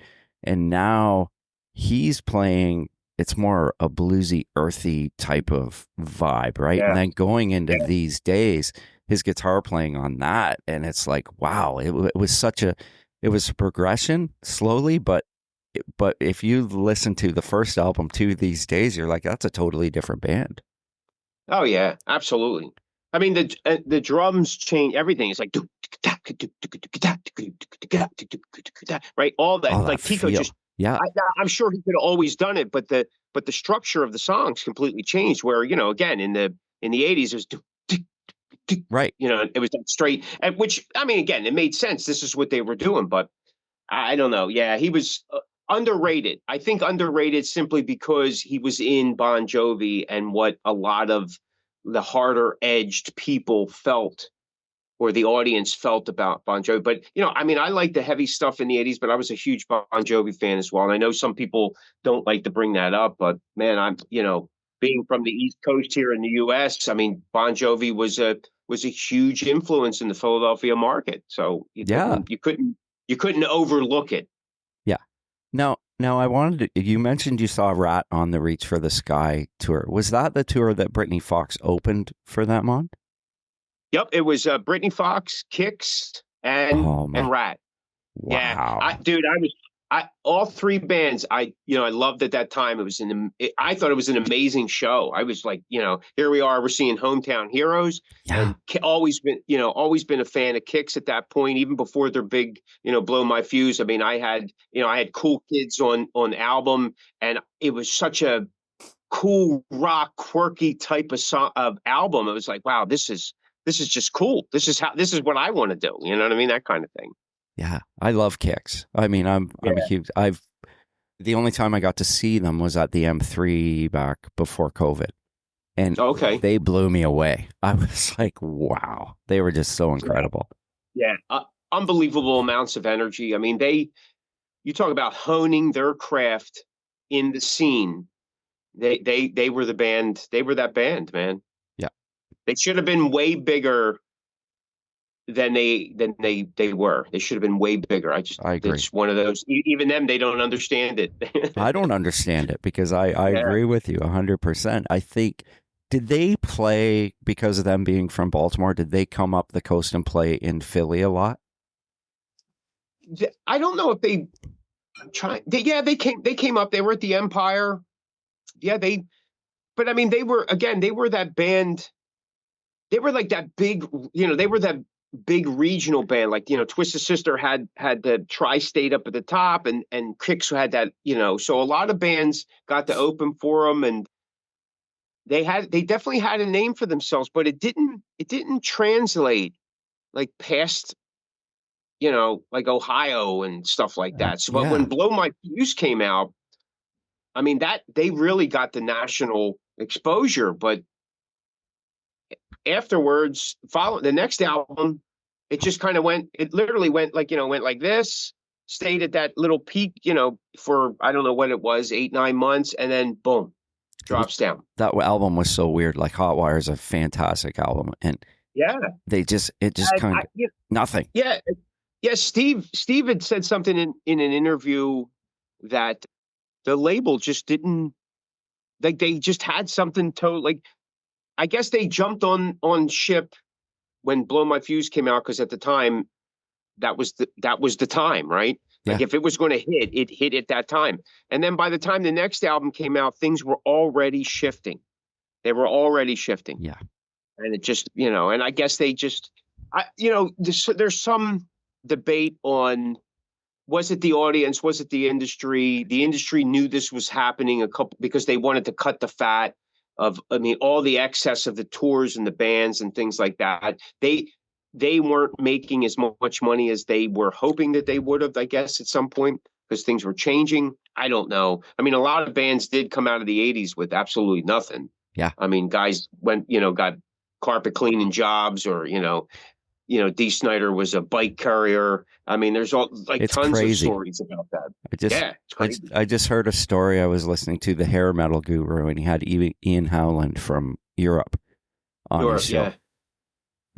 And now he's playing, it's more a bluesy, earthy type of vibe, right? And Yeah, then going into yeah. these days, his guitar playing on that. And it's like, wow, it was it was a progression slowly, but if you listen to the first album to these days, you're like, that's a totally different band. Oh yeah, absolutely. I mean the drums change everything. It's like right, all Oh, that. that Like Tico just, feel. Yeah. I, I'm sure he could have always done it, but the structure of the songs completely changed. Where again in the '80s it was Right. it was straight, and which I mean again it made sense. This is what they were doing, but I don't know. Yeah, he was underrated. I think underrated simply because he was in Bon Jovi and what a lot of the harder edged people felt or the audience felt about Bon Jovi. But, I mean, I like the heavy stuff in the '80s, but I was a huge Bon Jovi fan as well. And I know some people don't like to bring that up, but man, being from the East Coast here in the US, I mean, Bon Jovi was a huge influence in the Philadelphia market. So Yeah. you couldn't overlook it. Yeah. Now I wanted to, you mentioned you saw Rat on the Reach for the Sky tour. Was that the tour that Britny Fox opened for that month? Yep, it was Britny Fox, Kix, Oh and man. Rat. Yeah, Wow. dude, I all three bands I loved at that time. I thought it was an amazing show. I was like, here we are, we're seeing Hometown Heroes, Yeah. and always been a fan of Kix at that point, even before their big, Blow My Fuse. I mean, I had Cool Kids on album, and it was such a cool rock, quirky type of song of album. It was like, wow, this is just cool. This is what I want to do. You know what I mean? That kind of thing. Yeah. I love Kicks. I mean, I'm a Yeah. huge the only time I got to see them was at the M3 back before COVID. And Okay. they blew me away. I was like, wow. They were just so Yeah. incredible. Yeah. Unbelievable amounts of energy. I mean, you talk about honing their craft in the scene. They were the band. They were that band, man. Yeah. They should have been way bigger than they were. They should have been way bigger. I agree. It's one of those. Even them, they don't understand it. I don't understand it because I Yeah. agree with you 100%. I think Did they play, because of them being from Baltimore, did they come up the coast and play in Philly a lot? I don't know if they tried. They came up. They were at the Empire. Yeah, but I mean, they were that band. They were like that big, they were that big regional band. Like, Twisted Sister had the Tri-State up at the top, and Kicks had that, so a lot of bands got to open for them, and they definitely had a name for themselves, but it didn't translate like past, like Ohio and stuff like that. So, but when Yeah. Blow My Fuse came out, I mean, that they really got the national exposure, but afterwards, follow the next album, it just kind of it literally went like, went like this, stayed at that little peak, for, I don't know what it was, 8, 9 months, and then boom, It was, drops down. that album was so weird. Like Hotwire is a fantastic album, and Yeah. it just kind of nothing. Yeah. Yeah. Steve had said something in an interview that the label just didn't, like, they just had something to, like, I guess they jumped on ship when Blow My Fuse came out, because at the time that was the time, right? Like, Yeah. if it was going to hit, it hit at that time. And then by the time the next album came out, things were already shifting. They were already shifting. Yeah. And it just, and I guess they just, there's some debate on, was it the audience? Was it the industry? The industry knew this was happening because they wanted to cut the fat of, I mean, all the excess of the tours and the bands and things like that. They weren't making as much money as they were hoping that they would have, I guess, at some point, because things were changing. I don't know. I mean, a lot of bands did come out of the 80s with absolutely nothing. Yeah. I mean, guys got carpet cleaning jobs, or, Dee Snider was a bike courier. I mean, there's It's tons crazy. of stories about that. It's crazy. I just heard a story I was listening to, the hair metal guru, and he had Ian Howland from Europe on his show. Yeah.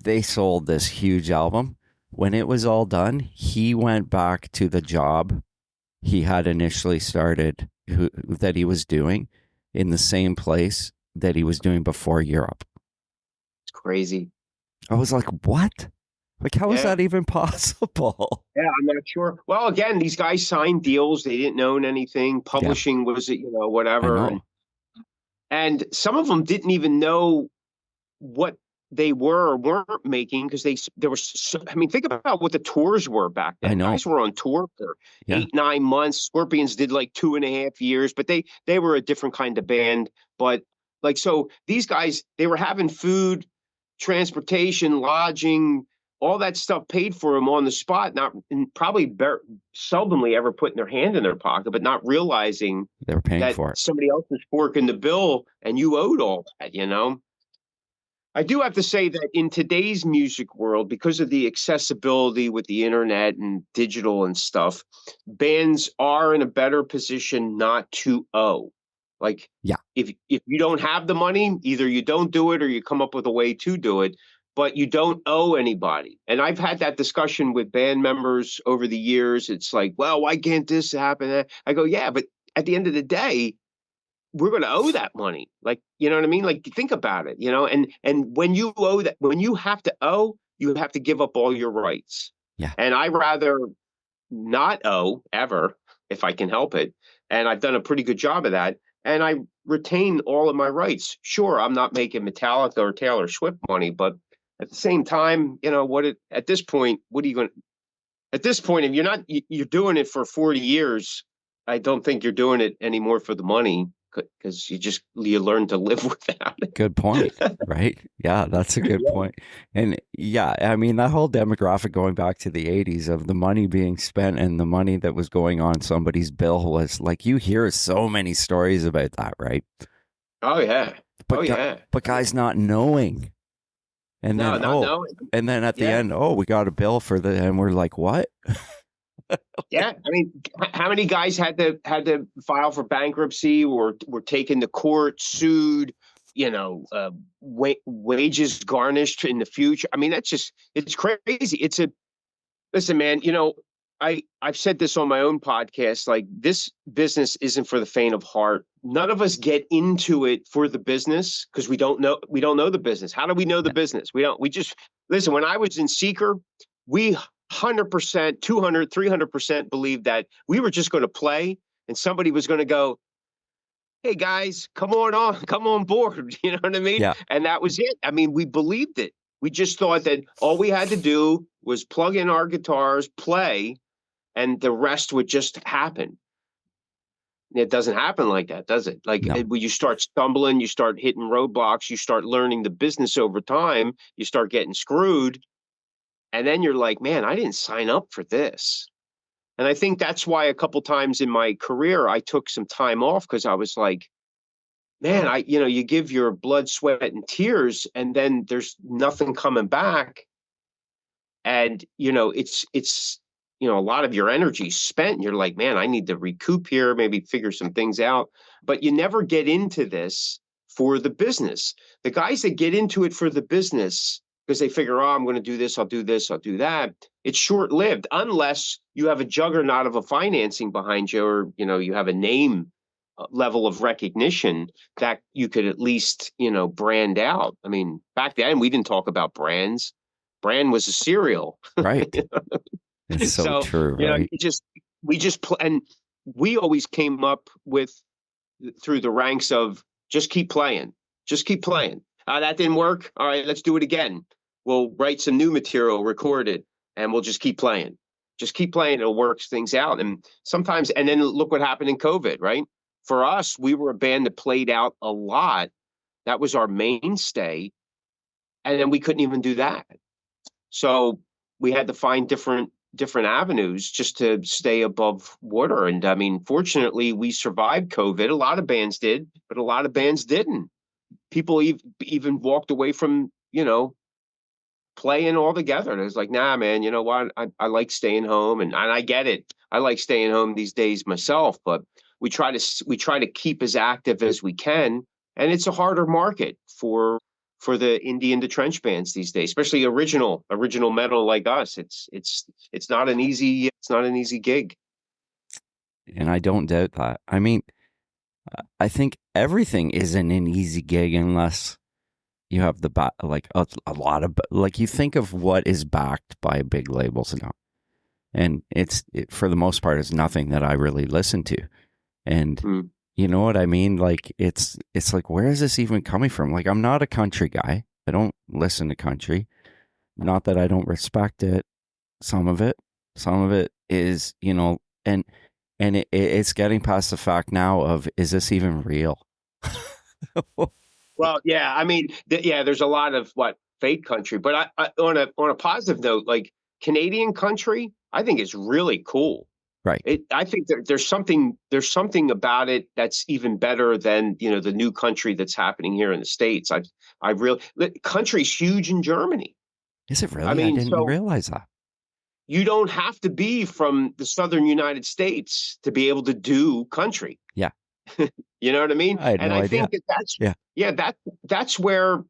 They sold this huge album. When it was all done, he went back to the job he had initially started, that he was doing in the same place that he was doing before Europe. It's crazy. I was like, what? Like, how is that even possible? Yeah, I'm not sure. Well, again, these guys signed deals. They didn't own anything. Publishing was, whatever. And some of them didn't even know what they were or weren't making, because there was, I mean, think about what the tours were back then. I know. Guys were on tour for 8, 9 months. Scorpions did like 2.5 years, but they were a different kind of band. But like, so these guys, they were having food, transportation, lodging, all that stuff paid for them on the spot, probably seldomly ever putting their hand in their pocket, but not realizing they were paying that for it. somebody else was forking the bill and you owed all that, I do have to say that in today's music world, because of the accessibility with the internet and digital and stuff, bands are in a better position not to owe. Like, if you don't have the money, either you don't do it or you come up with a way to do it, but you don't owe anybody. And I've had that discussion with band members over the years. It's like, well, why can't this happen? I go, yeah, but at the end of the day, we're going to owe that money. Like, you know what I mean? Like, think about it, and when you owe that, when you have to owe, you have to give up all your rights. Yeah. And I rather not owe ever, if I can help it. And I've done a pretty good job of that. And I retain all of my rights. Sure, I'm not making Metallica or Taylor Swift money, but at the same time, at this point, what are you going to, at this point, if you're doing it for 40 years, I don't think you're doing it anymore for the money, because you learn to live without it. Good point, right? Yeah, that's a good point. And yeah, I mean, that whole demographic going back to the 80s of the money being spent and the money that was going on somebody's bill was like, you hear so many stories about that, right? Oh, yeah. But guys not knowing. And then, and then at the end, we got a bill for and we're like, what? Yeah, I mean, how many guys had to file for bankruptcy, or were taken to court, sued, wages garnished in the future? I mean, it's crazy. Listen, man, I've said this on my own podcast, like, this business isn't for the faint of heart. none of us get into it for the business because we don't know the business. How do we know the business? We just listen. When I was in Seeker, we 100%, 200, 300% believed that we were just going to play and somebody was going to go, hey guys, come on board. You know what I mean? Yeah. And that was it. I mean, we believed it. We just thought that all we had to do was plug in our guitars, play, and the rest would just happen. It doesn't happen like that, does it? Like No. when you start stumbling, you start hitting roadblocks, you start learning the business over time, you start getting screwed. And then you're like, man, I didn't sign up for this. And I think that's why a couple times in my career, I took some time off because I was like, man, you give your blood, sweat, and tears, and then there's nothing coming back. And, it's a lot of your energy spent. And you're like, man, I need to recoup here, maybe figure some things out. But you never get into this for the business. The guys that get into it for the business, because they figure, oh, I'm going to do this, I'll do this, I'll do that. It's short-lived unless you have a juggernaut of a financing behind you, or, you have a name level of recognition that you could at least, brand out. I mean, back then we didn't talk about brands. Brand was a cereal. Right. It's so true, right? We just and we always came up with through the ranks of just keep playing. That didn't work. All right, let's do it again. We'll write some new material, record it, and we'll just keep playing. Just keep playing. It'll work things out. And sometimes, and then look what happened in COVID, right? For us, we were a band that played out a lot. That was our mainstay. And then we couldn't even do that. So we had to find different avenues just to stay above water. And I mean, fortunately, we survived COVID. A lot of bands did, but a lot of bands didn't. People even walked away from, playing altogether. And it was like, nah, man, you know what? I like staying home, and I get it. I like staying home these days myself, but we try to keep as active as we can. And it's a harder market for the indie and the trench bands these days, especially original metal like us. It's not an easy gig. And I don't doubt that. I mean, I think everything isn't an easy gig unless you have the like a lot of, like, you think of what is backed by big labels now, and it for the most part is nothing that I really listen to. And you know what I mean? Like it's like, where is this even coming from? Like, I'm not a country guy. I don't listen to country. Not that I don't respect it. Some of it is, and it's getting past the fact now of, is this even real? Well, yeah, I mean, there's a lot of fake country, but I on a positive note, like Canadian country, I think is really cool. Right. I think there's something about it that's even better than, the new country that's happening here in the States. Country's huge in Germany. Is it really? I mean, I didn't realize that. You don't have to be from the southern United States to be able to do country. Yeah. You know what I mean? I had no idea. Think that's where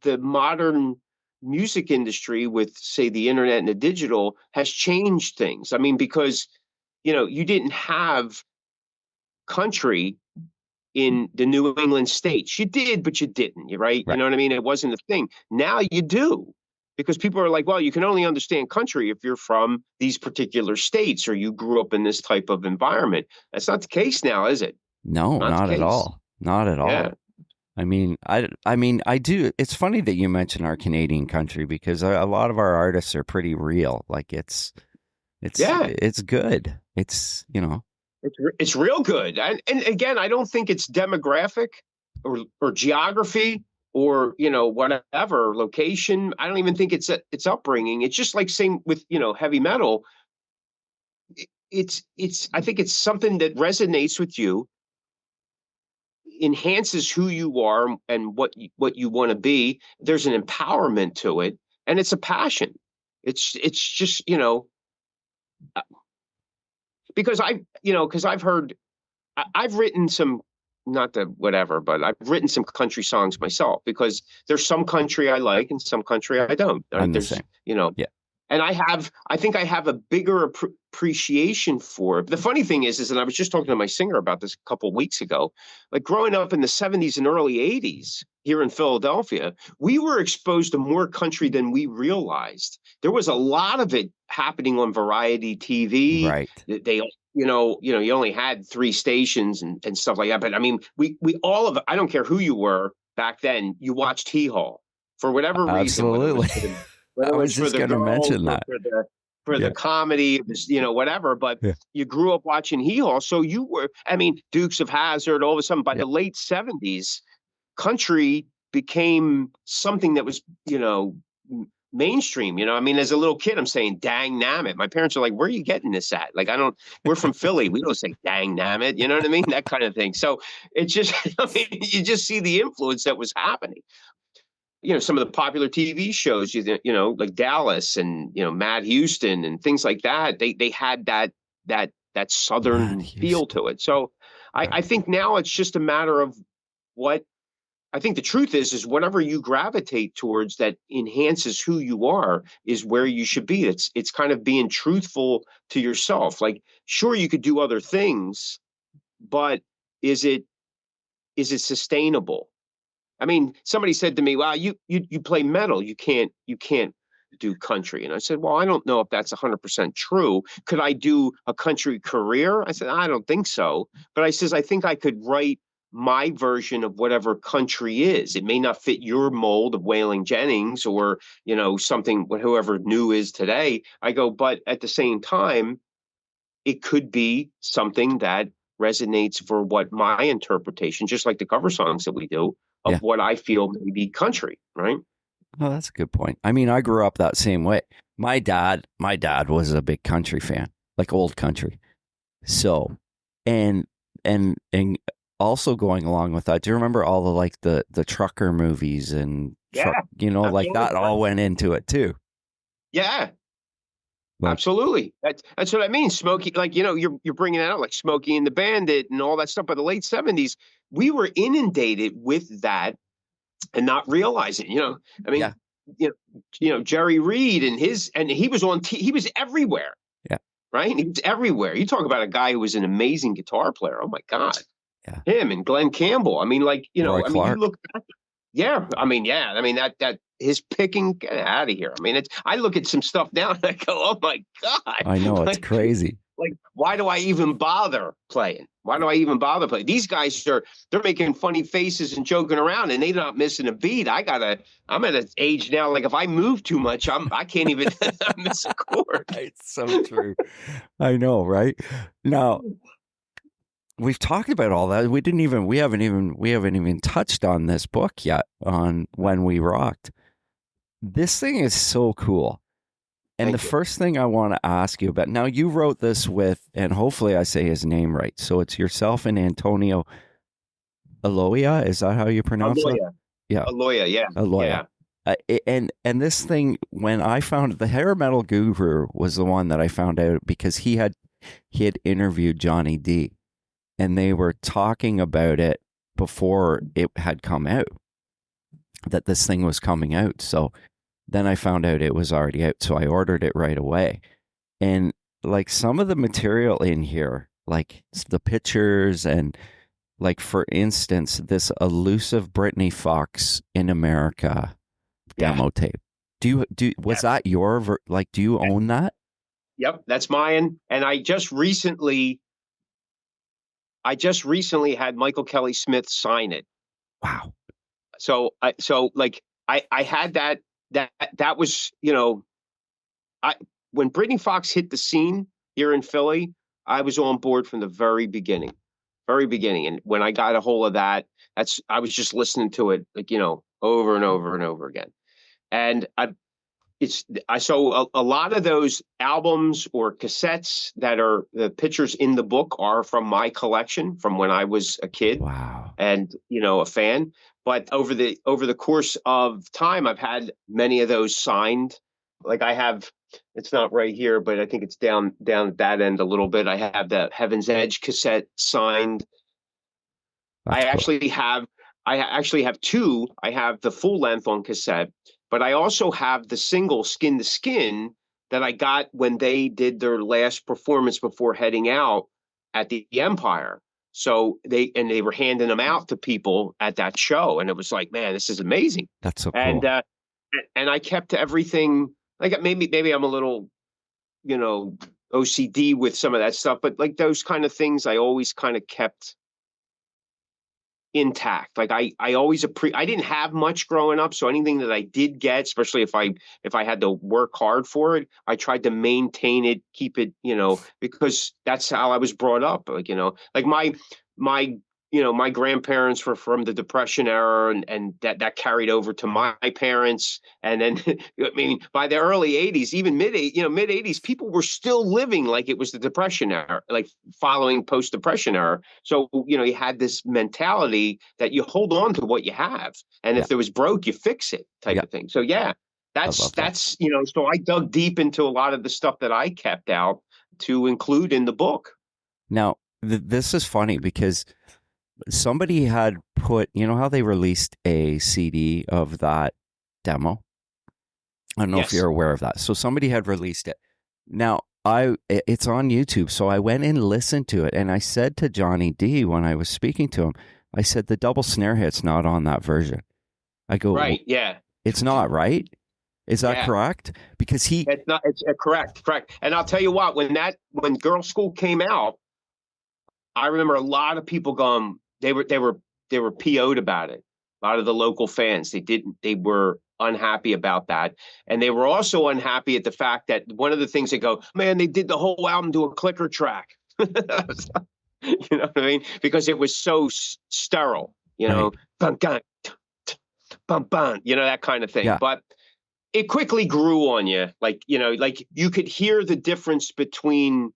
the modern music industry with, say, the internet and the digital has changed things. I mean, because, you didn't have country in the New England states. You did, but you didn't. You're right. You know what I mean? It wasn't a thing. Now you do, because people are like, well, you can only understand country if you're from these particular states or you grew up in this type of environment. That's not the case now, is it? No, not at all. Not at all. Yeah. I mean, I do. It's funny that you mention our Canadian country, because a lot of our artists are pretty real. Like it's good. It's, It's real good. And again, I don't think it's demographic or geography or, whatever location. I don't even think it's upbringing. It's just like same with, heavy metal. I think it's something that resonates with you, enhances who you are and what you want to be. There's an empowerment to it, and it's a passion. It's just, because I've written some, not the whatever, but I've written some country songs myself, because there's some country I like and some country I don't. I'm the same. Yeah. And I think I have a bigger appreciation for it. The funny thing is, and I was just talking to my singer about this a couple of weeks ago, like growing up in the 70s and early 80s here in Philadelphia, we were exposed to more country than we realized. There was a lot of it happening on variety TV. Right. They you only had 3 stations and stuff like that. But I mean, we all of I don't care who you were back then, you watched Hee Haw for whatever reason, Absolutely. whether I it was was for just the going to girls mention or that. for Yeah. the comedy, whatever. But Yeah. you grew up watching Hee Haw, so you were. I mean, Dukes of Hazzard. All of a sudden, by Yeah. the late 70s, country became something that was mainstream. I mean, as a little kid, I'm saying "dang nam it." My parents are like, "Where are you getting this at?" Like, we're from Philly, we don't say "dang nam it." You know what I mean? That kind of thing. So it's just, I mean, you just see the influence that was happening. Some of the popular TV shows, like Dallas and Matt Houston and things like that. They had that southern Matt feel Houston. to it. So I think now it's just a matter of what. I think the truth is whatever you gravitate towards that enhances who you are is where you should be. It's kind of being truthful to yourself. Like, sure, you could do other things, but is it sustainable? I mean, somebody said to me, "Well, you play metal. You can't do country." And I said, "Well, I don't know if that's 100% true. Could I do a country career?" I said, "I don't think so." But I says, "I think I could write my version of whatever country is. It may not fit your mold of Waylon Jennings or, something whoever new is today." I go, "But at the same time, it could be something that resonates for what my interpretation, just like the cover songs that we do, Yeah. of what I feel may be country," right? Oh, that's a good point. I mean, I grew up that same way. My dad was a big country fan, like old country. So, and also going along with that, do you remember all the trucker movies and Yeah, like that absolutely. all went into it too? Yeah, Like, absolutely. That's what I mean. Smokey, like, you're bringing that out, like Smokey and the Bandit and all that stuff. By the late 70s, we were inundated with that and not realizing. I mean, yeah, Jerry Reed and he was he was everywhere. yeah, Right? He was everywhere. You talk about a guy who was an amazing guitar player. Oh my God. yeah. Him and Glenn Campbell. I mean, like, Roy I mean, you Clark. look back. Yeah. I mean, that his picking, get out of here. I mean, I look at some stuff now and I go, oh my God. I know, it's Like, crazy. like, why do I even bother playing? Why do I even bother playing? These guys they're making funny faces and joking around and they're not missing a beat. I'm at an age now, like if I move too much, I can't even miss a chord. It's so true. I know, right? Now, we've talked about all that. We haven't even touched on this book yet, on When We Rocked. This thing is so cool. And Thank the you. first thing I want to ask you about, now you wrote this with, and hopefully I say his name right. So it's yourself and Antonio Aloia. Is that how you pronounce that? Aloia. Yeah. Aloia, yeah. Aloia. And this thing, when I found the hair metal guru was the one that I found out because he had interviewed Johnny D, and they were talking about it before it had come out, that this thing was coming out. So then I found out it was already out, so I ordered it right away. And like some of the material in here, like the pictures and, like, for instance, this elusive Britny Fox in America demo tape. Was that your do you own that? Yep, that's mine. And I just recently had Michael Kelly Smith sign it. Wow. So I had that was, when Britny Fox hit the scene here in Philly, I was on board from the very beginning. Very beginning. And when I got a hold of that, I was just listening to it, like, over and over and over again. And I saw a lot of those albums or cassettes that are the pictures in the book are from my collection from when I was a kid. Wow. And, a fan. But over the course of time, I've had many of those signed. Like I have, it's not right here, but I think it's down at that end a little bit. I have the Heaven's Edge cassette signed. That's I actually have two. I have the full length on cassette, but I also have the single Skin to Skin that I got when they did their last performance before heading out at the Empire. So they were handing them out to people at that show, and it was like, man, this is amazing. That's so And cool. and I kept everything, like maybe I'm a little, OCD with some of that stuff, but like those kind of things I always kind of kept intact. Like I always I didn't have much growing up, so anything that I did get, especially if I had to work hard for it, I tried to maintain it, keep it, because that's how I was brought up. Like, like my my grandparents were from the Depression era, and that carried over to my parents. And then, I mean, by the early '80s, even mid '80s, people were still living like it was the Depression era, like following post-Depression era. So, you had this mentality that you hold on to what you have, and Yeah. if there was broke, you fix it, type Yeah. of thing. So, yeah, I that's love that. that's so I dug deep into a lot of the stuff that I kept out to include in the book. Now, this is funny because somebody had put, you know how they released a CD of that demo? I don't know if Yes. you're aware of that. So somebody had released it. Now, it's on YouTube, so I went and listened to it, and I said to Johnny D when I was speaking to him, I said the double snare hit's not on that version. I go, Right. Yeah. it's not, right? Is that Yeah. correct? Because It's not. It's correct. And I'll tell you what. When Girl School came out, I remember a lot of people going. They were PO'd about it. A lot of the local fans. They were unhappy about that, and they were also unhappy at the fact that one of the things they go, man, they did the whole album to a clicker track. You know what I mean? Because it was so sterile. right, Bum, gun, bum, bum, that kind of thing. yeah, But it quickly grew on you. Like you could hear the difference between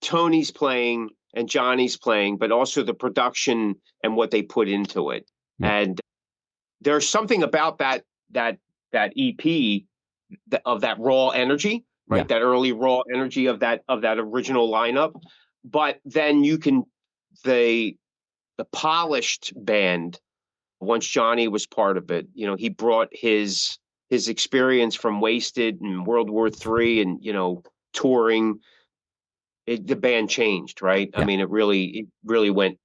Tony's playing and Johnny's playing, but also the production and what they put into it. yeah, And there's something about that EP of that raw energy, yeah, right? That early raw energy of that original lineup. But then the polished band, once Johnny was part of it, he brought his experience from Wasted and World War III and touring. The band changed, right? I yeah. mean, it really went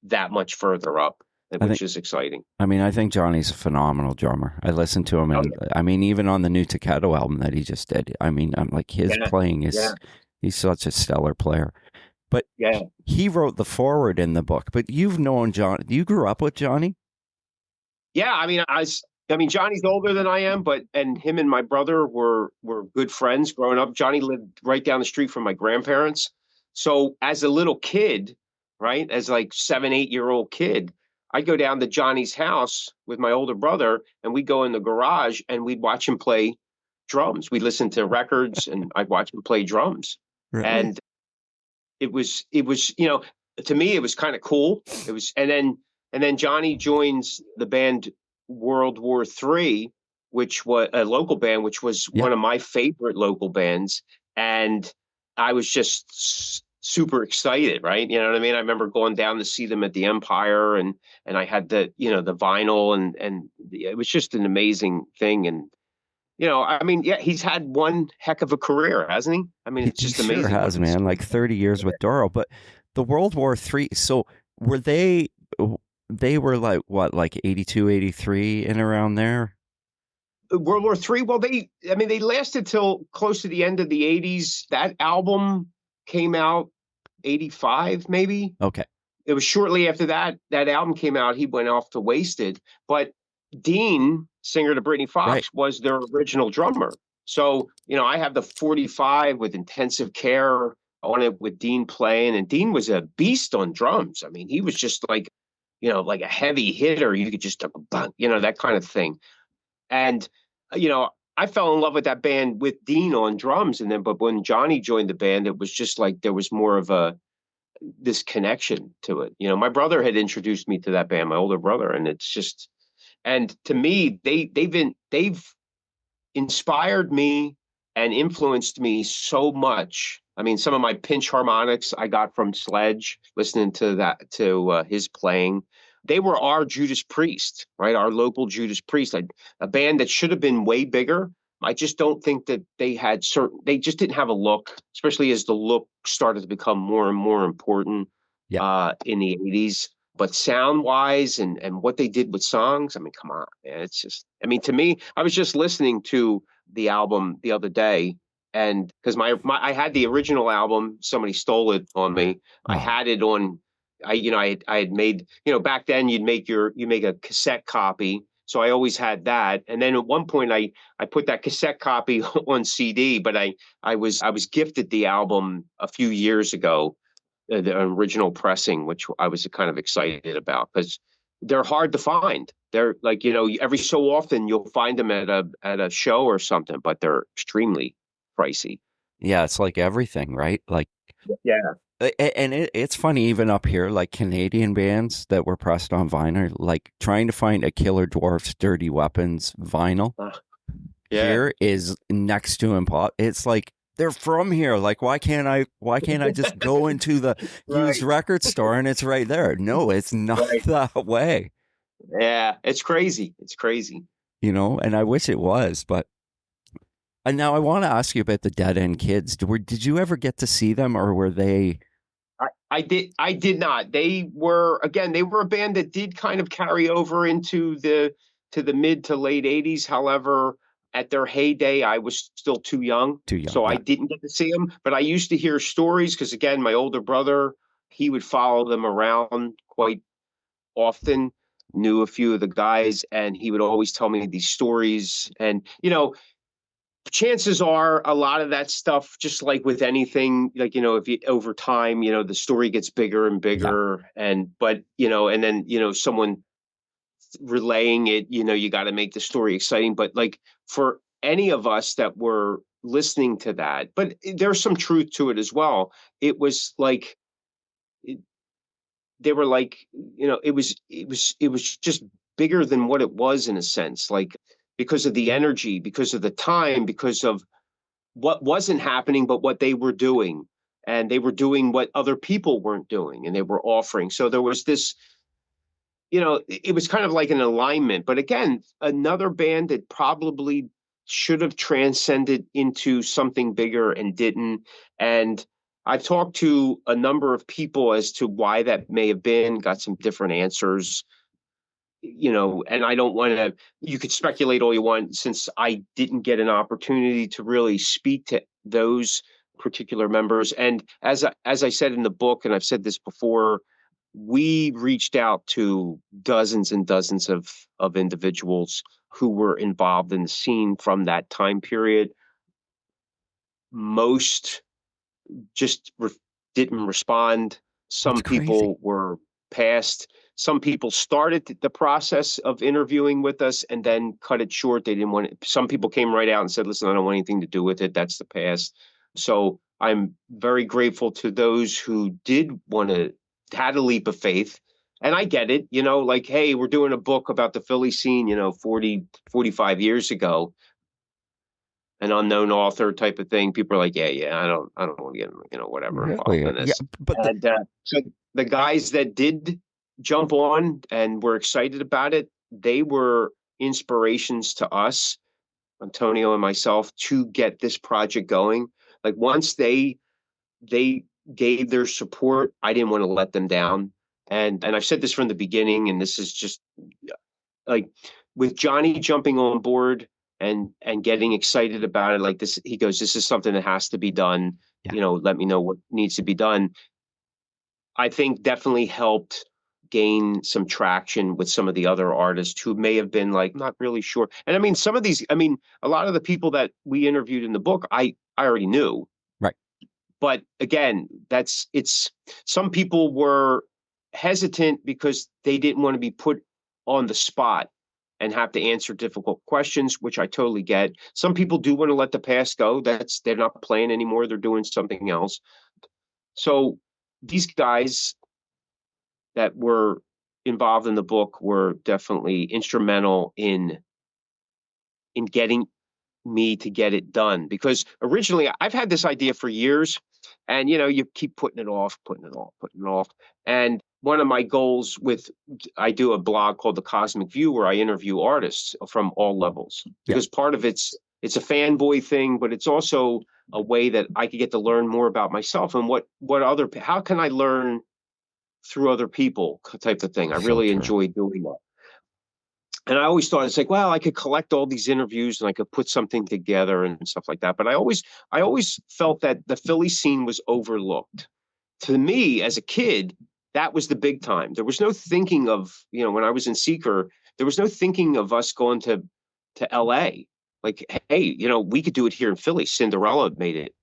that much further up, I think. which is exciting. I mean, I think Johnny's a phenomenal drummer. I listened to him, Oh and I mean, even on the new Taccato album that he just did. I mean, I'm like his yeah, playing yeah, is he's such a stellar player. But yeah, he wrote the foreword in the book. But you've known John. You grew up with Johnny. yeah. I mean, Johnny's older than I am, and him and my brother were good friends growing up. Johnny lived right down the street from my grandparents. So as a little kid, right, as like 7, 8-year-old kid, I'd go down to Johnny's house with my older brother, and we'd go in the garage and we'd watch him play drums. We'd listen to records, and I'd watch him play drums. Really? And it was to me it was kind of cool. It was, and then Johnny joins the band World War III, which was a local band, which was Yeah. one of my favorite local bands. And I was just super excited, right? You know what I mean? I remember going down to see them at the Empire, and I had the vinyl, and it was just an amazing thing. And I mean, yeah, he's had one heck of a career, hasn't he? I mean, it's He just sure amazing what has, he's. man. Like 30 years with Doro. But the World War III. So were they? They were like what, like 82, 83, and around there. World War III. Well, they lasted till close to the end of the '80s. That album came out '85, maybe. Okay. It was shortly after that album came out. He went off to Wasted, but Dean, singer to Britny Right. Fox, was their original drummer. So I have the 45 with Intensive Care on it with Dean playing, and Dean was a beast on drums. I mean, he was just like a heavy hitter. You could just that kind of thing. And I fell in love with that band with Dean on drums, but when Johnny joined the band, it was just like there was more of this connection to it. My brother had introduced me to that band, my older brother, and it's just, and to me, they've inspired me and influenced me so much. I mean, some of my pinch harmonics I got from Sledge, listening to his playing. They were our Judas Priest, right? Our local Judas Priest, a band that should have been way bigger, I just don't think that they just didn't have a look, especially as the look started to become more and more important Yeah. in the 80s. But sound wise and what they did with songs, I mean, come on, man. It's just, I mean, to me, I was just listening to the album the other day, and because I had the original album, somebody stole it on me. I Oh, had it on, I had made, back then you make a cassette copy. So I always had that. And then at one point I put that cassette copy on CD, but I was gifted the album a few years ago, the original pressing, which I was kind of excited about because they're hard to find. They're like, every so often you'll find them at a show or something, but they're extremely pricey. yeah, it's like everything, right? Like, Yeah. and it's funny, even up here, like Canadian bands that were pressed on vinyl, like trying to find a Killer Dwarfs Dirty Weapons vinyl Yeah. here is next to impossible. It's like they're from here. Like, why can't I just go into the used Right. record store and it's right there? No, it's not Right. that way, Yeah. It's crazy. It's crazy. and I wish it was, but. And now I want to ask you about the Dead End Kids. Did you ever get to see them, or were they? I did not. They were a band that did kind of carry over into the mid to late 80s. However, at their heyday, I was still too young, Too young? so I Yeah. didn't get to see them. But I used to hear stories because, again, my older brother, he would follow them around quite often, knew a few of the guys, and he would always tell me these stories. And chances are a lot of that stuff, just like with anything, like, if you over time, the story gets bigger and Yeah. bigger, and then, someone relaying it, you got to make the story exciting. But like for any of us that were listening to that, but there's some truth to it as well. It was like, it, they were like, it was just bigger than what it was in a sense, like because of the energy, because of the time, because of what wasn't happening, but what they were doing. And they were doing what other people weren't doing, and they were offering. So there was this, it was kind of like an alignment. But again, another band that probably should have transcended into something bigger and didn't. And I've talked to a number of people as to why that may have been, got some different answers, and I don't want to, you could speculate all you want since I didn't get an opportunity to really speak to those particular members. And as I said in the book, and I've said this before, we reached out to dozens and dozens of individuals who were involved in the scene from that time period. Most just didn't respond. That's Some crazy. people were passed. Some people started the process of interviewing with us and then cut it short. They didn't want it. Some people came right out and said, "Listen, I don't want anything to do with it. That's the past." So I'm very grateful to those who did want to, had a leap of faith. And I get it, like, hey, we're doing a book about the Philly scene, 40, 45 years ago, an unknown author type of thing. People are like, yeah, yeah, I don't want to get, whatever involved Really? in Yeah, this. but And so the guys that did jump on and were excited about it, they were inspirations to us, Antonio and myself, to get this project going. Like once they gave their support, I didn't want to let them down. And I've said this from the beginning, and this is just like with Johnny jumping on board and getting excited about it like this. He goes, this is something that has to be done. yeah, Let me know what needs to be done. I think definitely helped gain some traction with some of the other artists who may have been like not really sure. And I mean, some of these, I mean, a lot of the people that we interviewed in the book, I already knew. right. But again, it's some people were hesitant because they didn't want to be put on the spot and have to answer difficult questions, which I totally get. Some people do want to let the past go. They're not playing anymore. They're doing something else. So these guys that were involved in the book were definitely instrumental in getting me to get it done, because originally I've had this idea for years, and you keep putting it off, putting it off, putting it off. And one of my goals with, I do a blog called The Cosmic View where I interview artists from all levels, Yeah. because part of it's it's a fanboy thing, but it's also a way that I could get to learn more about myself and how can I learn through other people type of thing. I So really true. enjoy doing that. And I always thought it's like, well, I could collect all these interviews and I could put something together and stuff like that. But I always felt that the Philly scene was overlooked. To me, as a kid, that was the big time. There was no thinking of, when I was in Seeker, there was no thinking of us going to LA. Like, hey, we could do it here in Philly. Cinderella made it.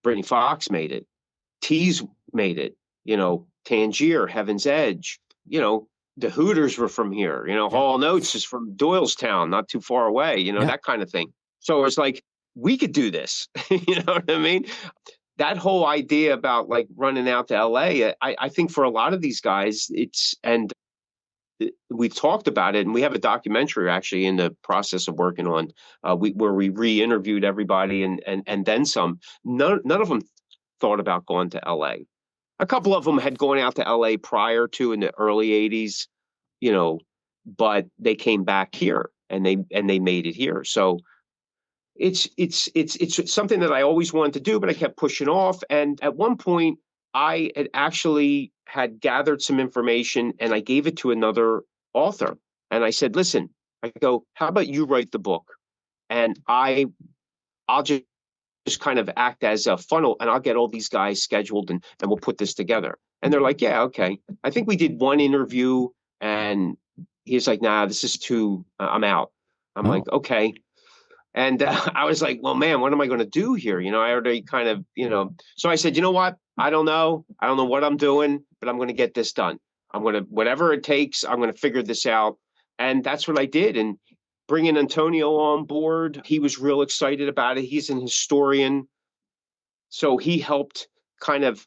Britny Fox made it. Teeze made it. Tangier, Heaven's Edge. The Hooters were from here. Yeah. Hall Notes is from Doylestown, not too far away. Yeah. That kind of thing. So it's like we could do this. You know what I mean? That whole idea about like running out to LA, I think for a lot of these guys, we've talked about it, and we have a documentary actually in the process of working on, where we re-interviewed everybody and then some. None of them thought about going to LA. A couple of them had gone out to LA prior to in the early '80s, but they came back here and they made it here. So it's something that I always wanted to do, but I kept pushing off. And at one point, I had gathered some information and I gave it to another author. And I said, listen, I go, how about you write the book? And I'll just kind of act as a funnel and I'll get all these guys scheduled and we'll put this together. And they're like, yeah, okay. I think we did one interview and he's like, nah, this is too, I'm out. I'm like, okay. And I was like, well, man, what am I going to do here? I already kind of, so I said, you know what? I don't know. I don't know what I'm doing, but I'm going to get this done. Whatever it takes, I'm going to figure this out. And that's what I did. And bringing Antonio on board, he was real excited about it. He's an historian. So he helped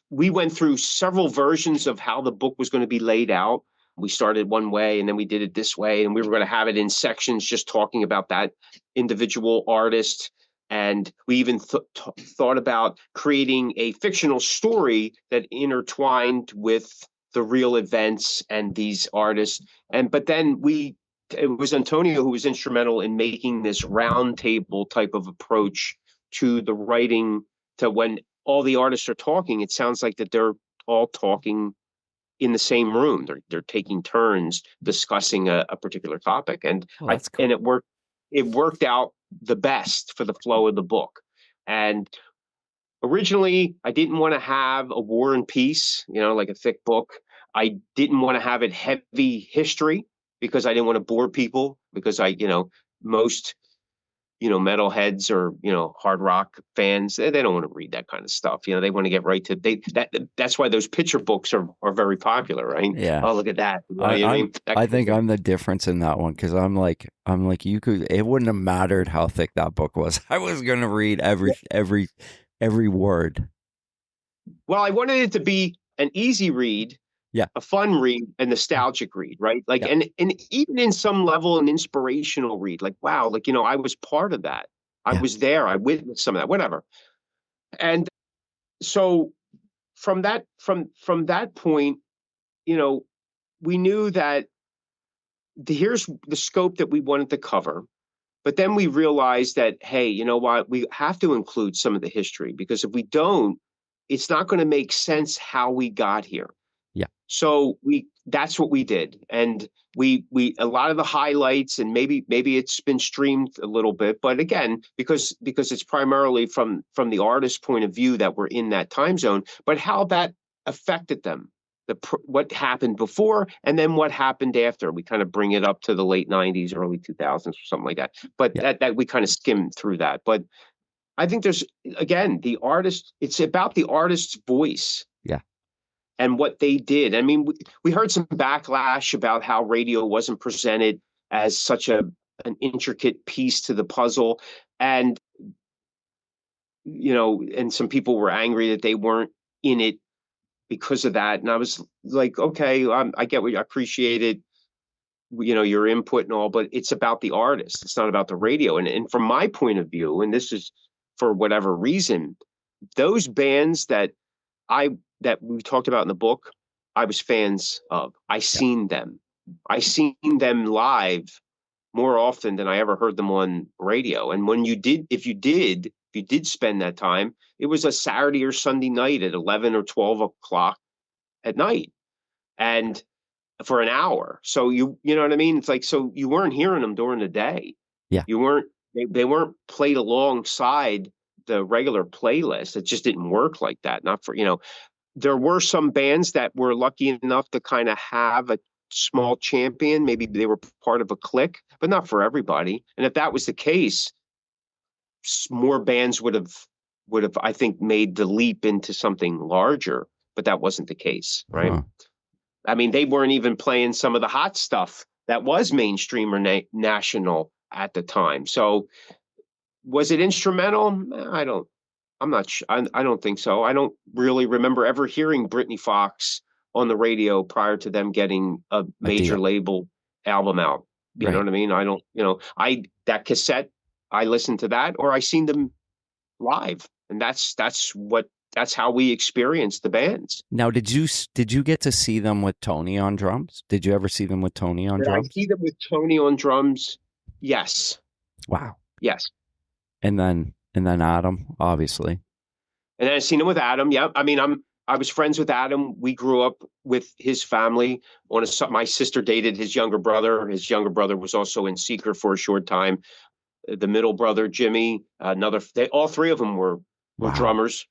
we went through several versions of how the book was going to be laid out. We started one way and then we did it this way. And we were going to have it in sections, just talking about that individual artist. And we even thought about creating a fictional story that intertwined with the real events and these artists. But then it was Antonio who was instrumental in making this round table type of approach to the writing, to when all the artists are talking, it sounds like that they're all talking in the same room. They're taking turns discussing a particular topic. And That's cool. And it worked out the best for the flow of the book. And originally I didn't want to have a War and Peace, like a thick book. I didn't want to have it heavy history because I didn't want to bore people, because most metalheads or hard rock fans, they don't want to read that kind of stuff. They want to get right to that's why those picture books are very popular, right? Yeah. Oh, look at that. I think I'm the difference in that one, because I'm like it wouldn't have mattered how thick that book was. I was gonna read every word. Well, I wanted it to be an easy read, a fun read, a nostalgic read, right? Like, and even in some level, an inspirational read. Like, wow, like, I was part of that. I was there. I witnessed some of that, whatever. And so from that point, we knew that here's the scope that we wanted to cover. But then we realized that, hey, you know what? We have to include some of the history, because if we don't, it's not going to make sense how we got here. Yeah. So that's what we did. And we a lot of the highlights, and maybe it's been streamed a little bit, but again, because it's primarily from the artist's point of view that we're in that time zone, but how that affected them, what happened before and then what happened after. We kind of bring it up to the late 90s, early 2000s or something like that. But that we kind of skim through that. But I think there's, again, the artist, it's about the artist's voice. Yeah. And what they did. I mean, we heard some backlash about how radio wasn't presented as such an intricate piece to the puzzle. And, and some people were angry that they weren't in it because of that. And I was like, okay, I get what I appreciate it, your input and all, but it's about the artist. It's not about the radio. And from my point of view, and this is for whatever reason, those bands that we talked about in the book, I was fans of. I seen them live more often than I ever heard them on radio. And when if you did spend that time, it was a Saturday or Sunday night at 11 or 12 o'clock at night, and for an hour. So you know what I mean? It's like, so you weren't hearing them during the day. Yeah. You weren't, they weren't played alongside the regular playlist. It just didn't work like that. Not for, there were some bands that were lucky enough to kind of have a small champion. Maybe they were part of a clique, but not for everybody. And if that was the case, more bands would have, I think, made the leap into something larger, but that wasn't the case, right? Huh. I mean, they weren't even playing some of the hot stuff that was mainstream or national at the time. So was it instrumental? I'm not sure. I don't think so. I don't really remember ever hearing Britny Fox on the radio prior to them getting a major deal. label album out. You know Right. what I mean? I don't, that cassette, I listened to that, or I seen them live. And that's how we experienced the bands. Now, did you get to see them with Tony on drums? Did you ever see them with Tony on Did I drums? see them with Tony on drums? Yes. Wow. Yes. And then Adam, obviously. And then I seen him with Adam. Yeah. I mean, I was friends with Adam. We grew up with his family. My sister dated his younger brother. His younger brother was also in Seeker for a short time. The middle brother, Jimmy, all three of them were Wow. drummers.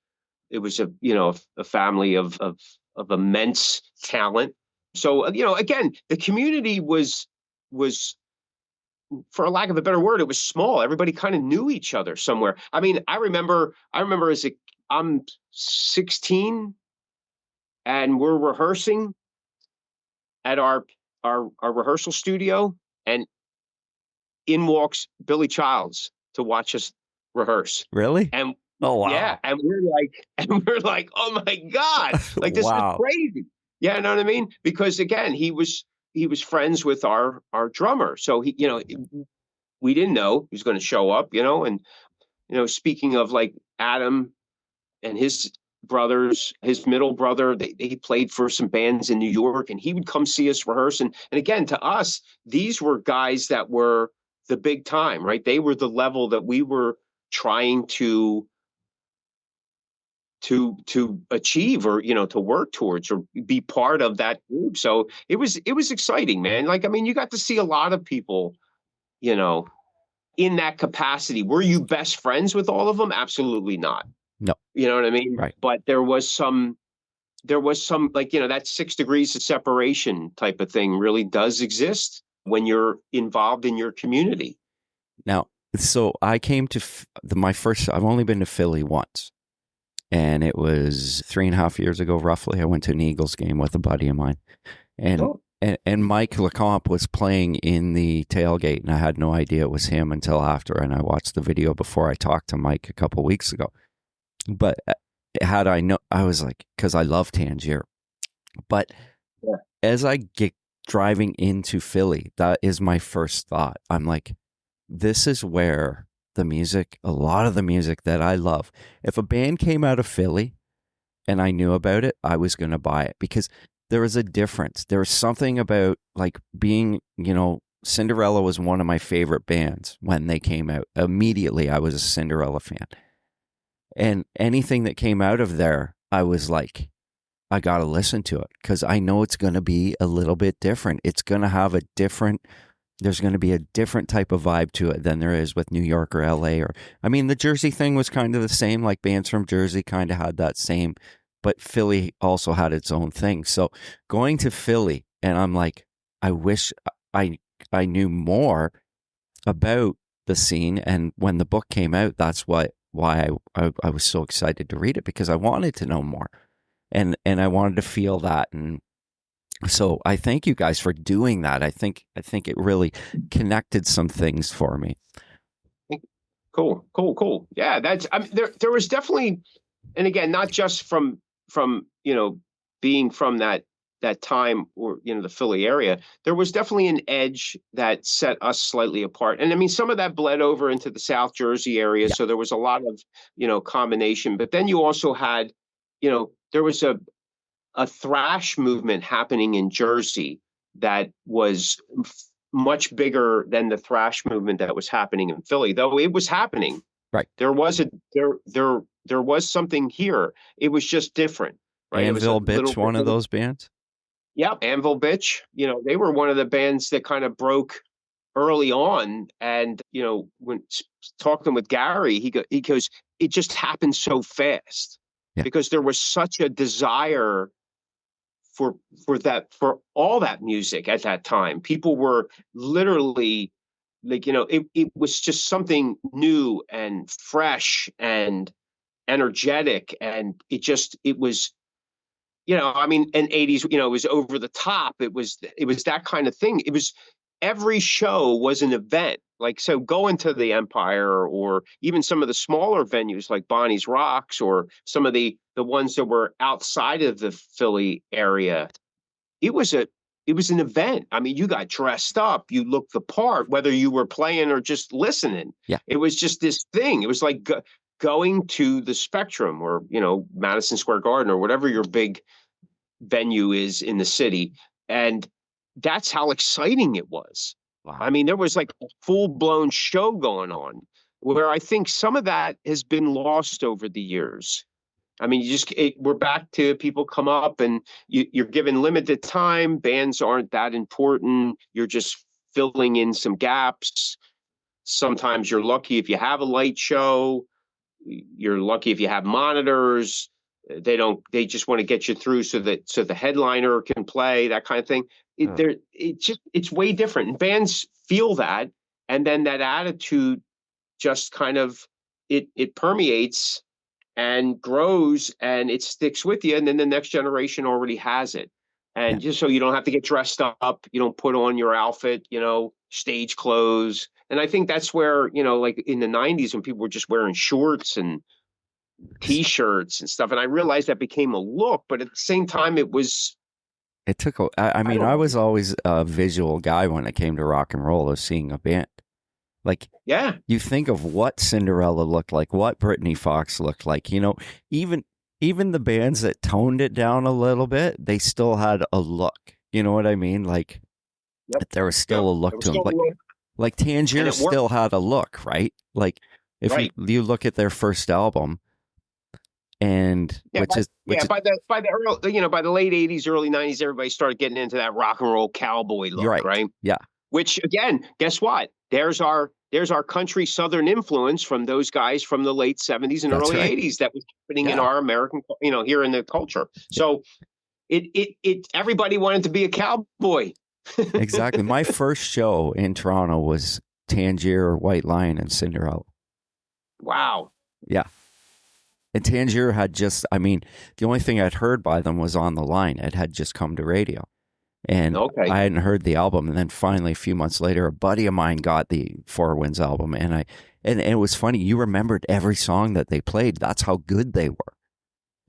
It was a family of immense talent. So, again, the community was, for a lack of a better word, it was small. Everybody kind of knew each other somewhere. I mean, I remember I'm 16 and we're rehearsing at our rehearsal studio, and in walks Billy Childs to watch us rehearse. Really? And Oh, wow. yeah, and we're like, oh my God, like this Wow. is crazy. Yeah, you know what I mean? Because again, he was friends with our drummer, so we didn't know he was going to show up, and speaking of like Adam and his brothers, his middle brother, they played for some bands in New York, and he would come see us rehearse. And again, to us, these were guys that were the big time, right? They were the level that we were trying to achieve, or to work towards, or be part of that group. So it was exciting, man. Like, I mean, you got to see a lot of people, in that capacity. Were you best friends with all of them? Absolutely not. No. You know what I mean? Right. But there was some like, that 6 degrees of separation type of thing really does exist when you're involved in your community. Now, so I came to I've only been to Philly once, and it was 3.5 years ago, roughly. I went to an Eagles game with a buddy of mine, and and Mike Lecomte was playing in the tailgate, and I had no idea it was him until after, and I watched the video before I talked to Mike a couple weeks ago. But had I know, I was like, because I love Tangier. But as I get driving into Philly, that is my first thought. I'm like, this is where a lot of the music that I love, if a band came out of Philly and I knew about it, I was going to buy it, because there was a difference. There was something about like being, Cinderella was one of my favorite bands when they came out. Immediately, I was a Cinderella fan. And anything that came out of there, I was like, I got to listen to it, because I know it's going to be a little bit different. It's going to have there's going to be a different type of vibe to it than there is with New York or LA. I mean, the Jersey thing was kind of the same, like bands from Jersey kind of had that same, but Philly also had its own thing. So going to Philly, and I'm like, I wish I knew more about the scene. And when the book came out, that's why I was so excited to read it, because I wanted to know more, and I wanted to feel that. And so I thank you guys for doing that. I think it really connected some things for me. Cool. Yeah, I mean, there was definitely, and again, not just from being from that time, or the Philly area, there was definitely an edge that set us slightly apart. And I mean, some of that bled over into the South Jersey area, Yeah. so there was a lot of combination. But then you also had, there was a thrash movement happening in Jersey that was much bigger than the thrash movement that was happening in Philly, though it was happening. Right. There was there was something here. It was just different, right? It was a Anvil little Bitch, one of those bands. Yep, Anvil Bitch. They were one of the bands that kind of broke early on. And when talking with Gary, he goes, it just happened so fast Yeah. because there was such a desire for for all that music at that time. People were literally like, it was just something new and fresh and energetic, and it was, I mean, in 80s, it was over the top. It was that kind of thing. It was every show was an event. Like, so going to the Empire or even some of the smaller venues like Bonnie's Rocks or some of the ones that were outside of the Philly area, it was an event. I mean, you got dressed up, you looked the part, whether you were playing or just listening. Yeah. It was just this thing. It was like going to the Spectrum or, Madison Square Garden or whatever your big venue is in the city. And that's how exciting it was. Wow. I mean, there was like a full blown show going on where I think some of that has been lost over the years. I mean, we're back to people come up and you're given limited time. Bands aren't that important. You're just filling in some gaps. Sometimes you're lucky if you have a light show. You're lucky if you have monitors. They just want to get you through so the headliner can play, that kind of thing. It's way different. And bands feel that. And then that attitude just kind of, it permeates and grows and it sticks with you. And then the next generation already has it. And just so you don't have to get dressed up, you don't put on your outfit, stage clothes. And I think that's where, like in the 90s when people were just wearing shorts and T-shirts and stuff. And I realized that became a look, but at the same time, it took I mean, I was always a visual guy when it came to rock and roll, of seeing a band. Like, yeah, you think of what Cinderella looked like, what Britny Fox looked like, even the bands that toned it down a little bit, they still had a look. You know what I mean? Like, there was still a look to them. Like Tangier still had a look, right? Like, if you look at their first album, and by the late 80s, early 90s, everybody started getting into that rock and roll cowboy look, right? Yeah. Which again, guess what? There's our country Southern influence from those guys from the late 70s and early 80s that was happening in our American, here in the culture. So it everybody wanted to be a cowboy. Exactly. My first show in Toronto was Tangier, White Lion, and Cinderella. Wow. Yeah. And Tangier had just, I mean, the only thing I'd heard by them was On the Line. It had just come to radio. And I hadn't heard the album. And then finally, a few months later, a buddy of mine got the Four Winds album. And it was funny. You remembered every song that they played. That's how good they were.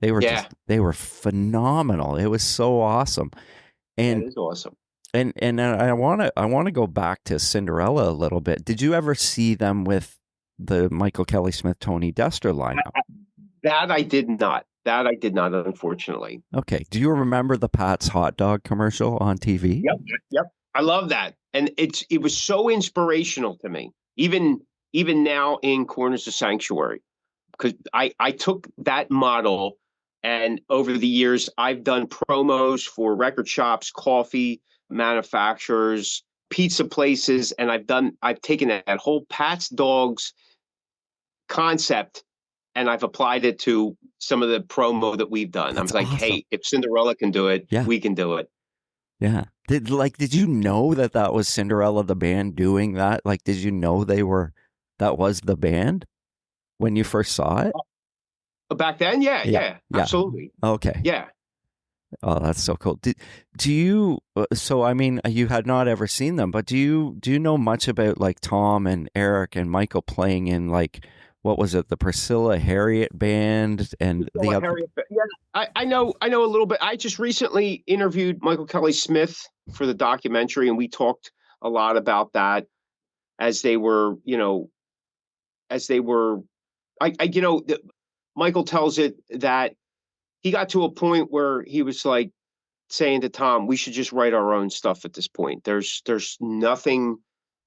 They were they were phenomenal. It was so awesome. And that is awesome. And I want to go back to Cinderella a little bit. Did you ever see them with the Michael Kelly Smith, Tony Dester lineup? That I did not. Unfortunately. Okay. Do you remember the Pat's hot dog commercial on TV? Yep. I love that. And it was so inspirational to me, even now in Corners of Sanctuary, because I took that model, and over the years, I've done promos for record shops, coffee manufacturers, pizza places, and I've taken that whole Pat's dogs concept and I've applied it to some of the promo that we've done. I was like, hey, if Cinderella can do it, we can do it. Yeah. Did you know that was Cinderella, the band, doing that? Like, did you know that was the band when you first saw it? Back then? Yeah. Absolutely. Okay. Yeah. Oh, that's so cool. Do you, so I mean, you had not ever seen them, but do you know much about like Tom and Eric and Michael playing in like, what was it, the Priscilla Harriet band and the other? Yeah, I know a little bit. I just recently interviewed Michael Kelly Smith for the documentary, and we talked a lot about that as they were, Michael tells it that he got to a point where he was like, saying to Tom, we should just write our own stuff at this point. There's nothing,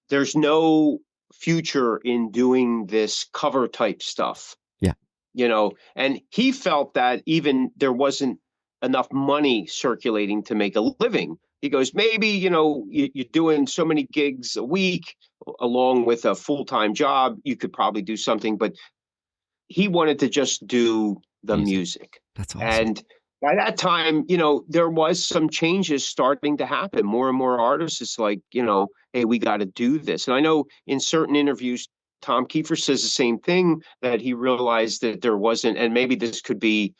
there's no future in doing this cover type stuff. Yeah. And he felt that even there wasn't enough money circulating to make a living. He goes, maybe, you're doing so many gigs a week along with a full-time job, you could probably do something, but he wanted to just do the music. That's awesome. And by that time, there was some changes starting to happen. More and more artists, it's like, hey, we got to do this. And I know in certain interviews, Tom Kiefer says the same thing, that he realized that there wasn't, and maybe this could be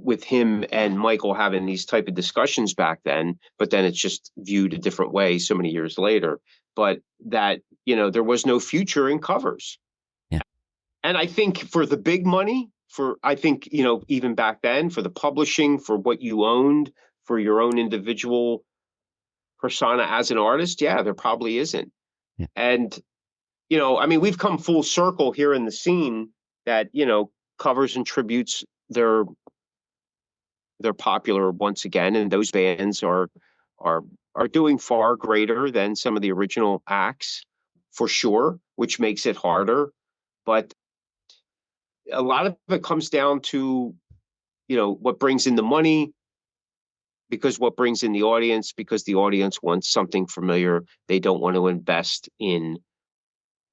with him and Michael having these type of discussions back then, but then it's just viewed a different way so many years later. But that, there was no future in covers. Yeah. And I think for the big money, even back then, for the publishing, for what you owned, for your own individual persona as an artist, yeah, there probably isn't. Yeah. And, we've come full circle here in the scene that, covers and tributes, they're popular once again, and those bands are doing far greater than some of the original acts, for sure, which makes it harder. But a lot of it comes down to, what brings in the money, because what brings in the audience, because the audience wants something familiar. They don't want to invest in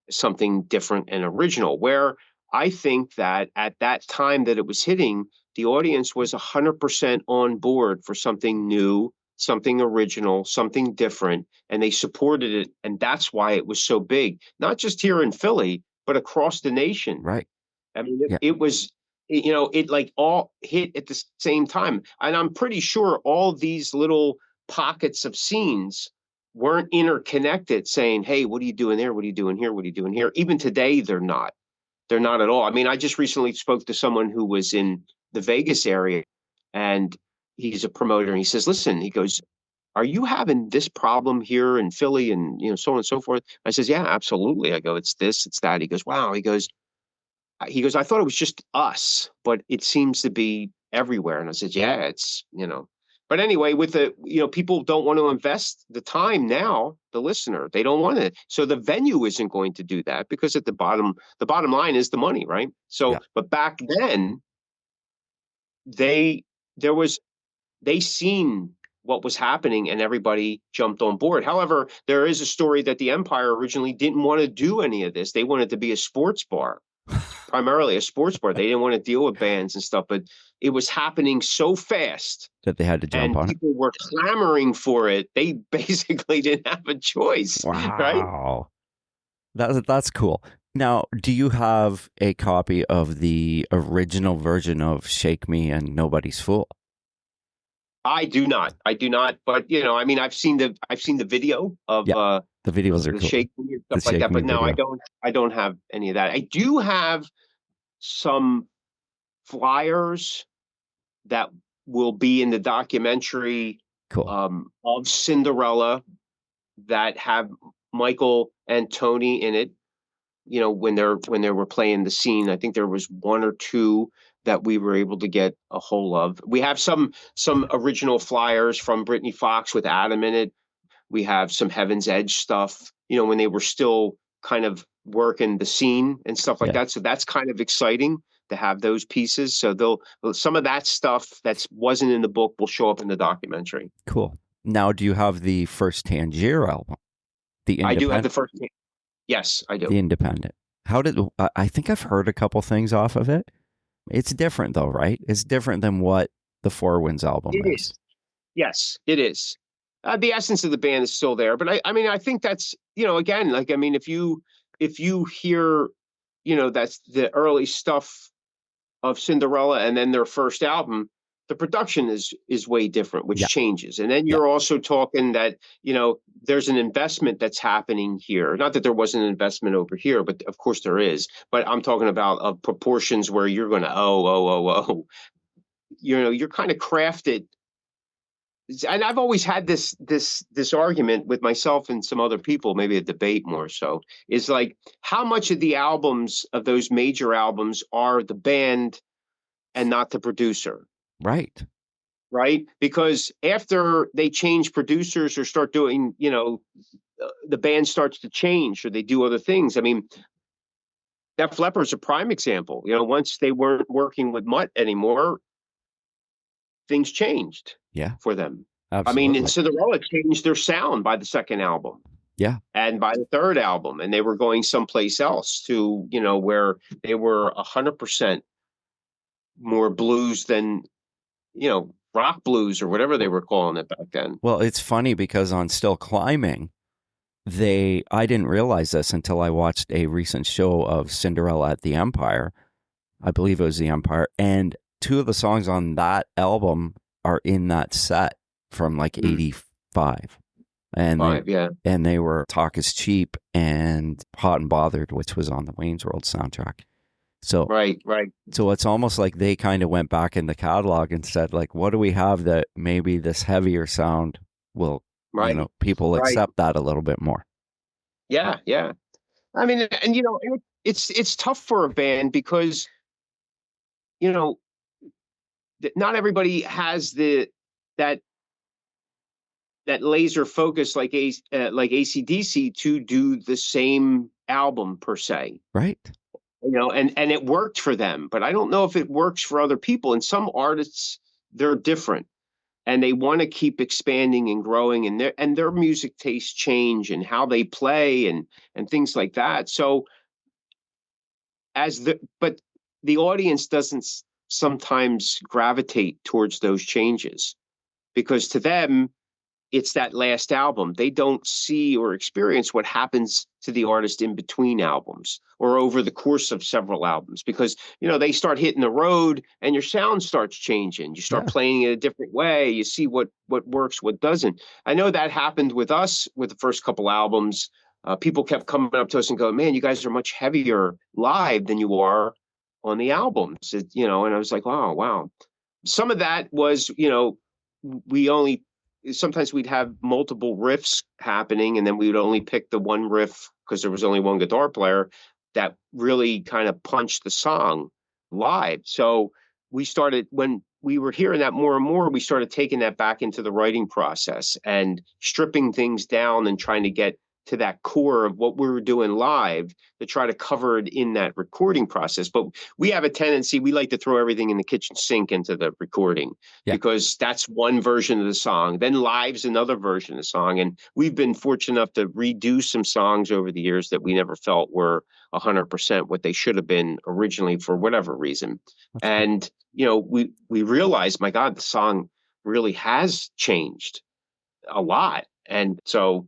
something different and original, where I think that at that time that it was hitting, the audience was 100% on board for something new, something original, something different, and they supported it. And that's why it was so big, not just here in Philly, but across the nation. Right. I mean, it was, it like all hit at the same time. And I'm pretty sure all these little pockets of scenes weren't interconnected, saying, hey, what are you doing there? What are you doing here? What are you doing here? Even today, they're not. They're not at all. I mean, I just recently spoke to someone who was in the Vegas area, and he's a promoter, and he says, listen, he goes, are you having this problem here in Philly, and so on and so forth? I says, yeah, absolutely. I go, it's this, it's that. He goes, wow. He goes, I thought it was just us, but it seems to be everywhere. And I said, yeah, it's, but anyway, with the, people don't want to invest the time now, the listener, they don't want it. So the venue isn't going to do that, because at the bottom line is the money, right? So, Yeah. but back then they seen what was happening, and everybody jumped on board. However, there is a story that the Empire originally didn't want to do any of this. They wanted to be a sports bar. Primarily a sports bar. They didn't want to deal with bands and stuff, but it was happening so fast That they had to jump on it. People were clamoring for it. They basically didn't have a choice. Right? Wow. That's cool. Now, do you have a copy of the original version of Shake Me and Nobody's Fool? I do not. But I've seen the video of the videos are the cool. Shake Me and stuff like that. But no, I don't have any of that. I do have some flyers that will be in the documentary of Cinderella that have Michael and Tony in it. When they were playing the scene, I think there was one or two that we were able to get a hold of. We have some original flyers from Britny Fox with Adam in it. We have some Heaven's Edge stuff, when they were still kind of working the scene and stuff like that. So that's kind of exciting to have those pieces. So some of that stuff that wasn't in the book will show up in the documentary. Cool. Now, do you have the first Tangier album? I do have the first. Yes, I do. The Independent. I think I've heard a couple things off of it. It's different though, right? It's different than what the Four Winds album is. Yes, it is. The essence of the band is still there, but I think that's, again, if you hear, that's the early stuff of Cinderella and then their first album, the production is way different, which changes. And then you're also talking that, there's an investment that's happening here. Not that there wasn't an investment over here, but of course there is. But I'm talking about of proportions where you're going to, you're kind of crafted. And I've always had this argument with myself and some other people, maybe a debate more so, is like, how much of the albums of those major albums are the band and not the producer? Right. right? Because after they change producers or start doing, the band starts to change or they do other things. I mean, Def Leppard's a prime example. Once they weren't working with Mutt anymore, things changed Yeah, for them. I mean, and absolutely. Cinderella changed their sound by the second album Yeah. and by the third album, and they were going someplace else to, where they were 100% more blues than, rock blues or whatever they were calling it back then. Well, it's funny because on Still Climbing, I didn't realize this until I watched a recent show of Cinderella at the Empire. I believe it was the Empire. And two of the songs on that album are in that set from like 85. And Five, yeah. they were Talk is Cheap and Hot and Bothered, which was on the Wayne's World soundtrack. So Right. So it's almost like they kind of went back in the catalog and said, like, what do we have that maybe this heavier sound will, Right. people Right. accept that a little bit more. Yeah. I mean, and it's tough for a band because, not everybody has that laser focus like AC/DC to do the same album per se. Right. And it worked for them, but I don't know if it works for other people. And some artists, they're different and they want to keep expanding and growing, and their music tastes change and how they play and things like that. So but the audience doesn't sometimes gravitate towards those changes because to them it's that last album. They don't see or experience what happens to the artist in between albums or over the course of several albums because, they start hitting the road and your sound starts changing. You start playing it a different way. You see what works, what doesn't. I know that happened with us with the first couple albums. People kept coming up to us and going, man, you guys are much heavier live than you are on the albums. And I was like, oh, wow. Some of that was, we only sometimes we'd have multiple riffs happening and then we would only pick the one riff because there was only one guitar player that really kind of punched the song live. So we started, when we were hearing that more and more, we started taking that back into the writing process and stripping things down and trying to get to that core of what we were doing live to try to cover it in that recording process. But we have a tendency, we like to throw everything in the kitchen sink into the recording because that's one version of the song. Then live's another version of the song. And we've been fortunate enough to redo some songs over the years that we never felt were 100% what they should have been originally for whatever reason. And, we realized, my God, the song really has changed a lot. And so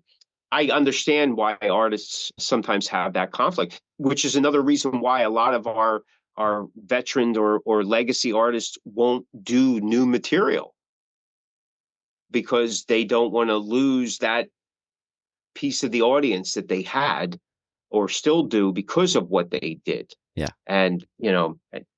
I understand why artists sometimes have that conflict, which is another reason why a lot of our veteran or legacy artists won't do new material because they don't want to lose that piece of the audience that they had or still do because of what they did. Yeah. And,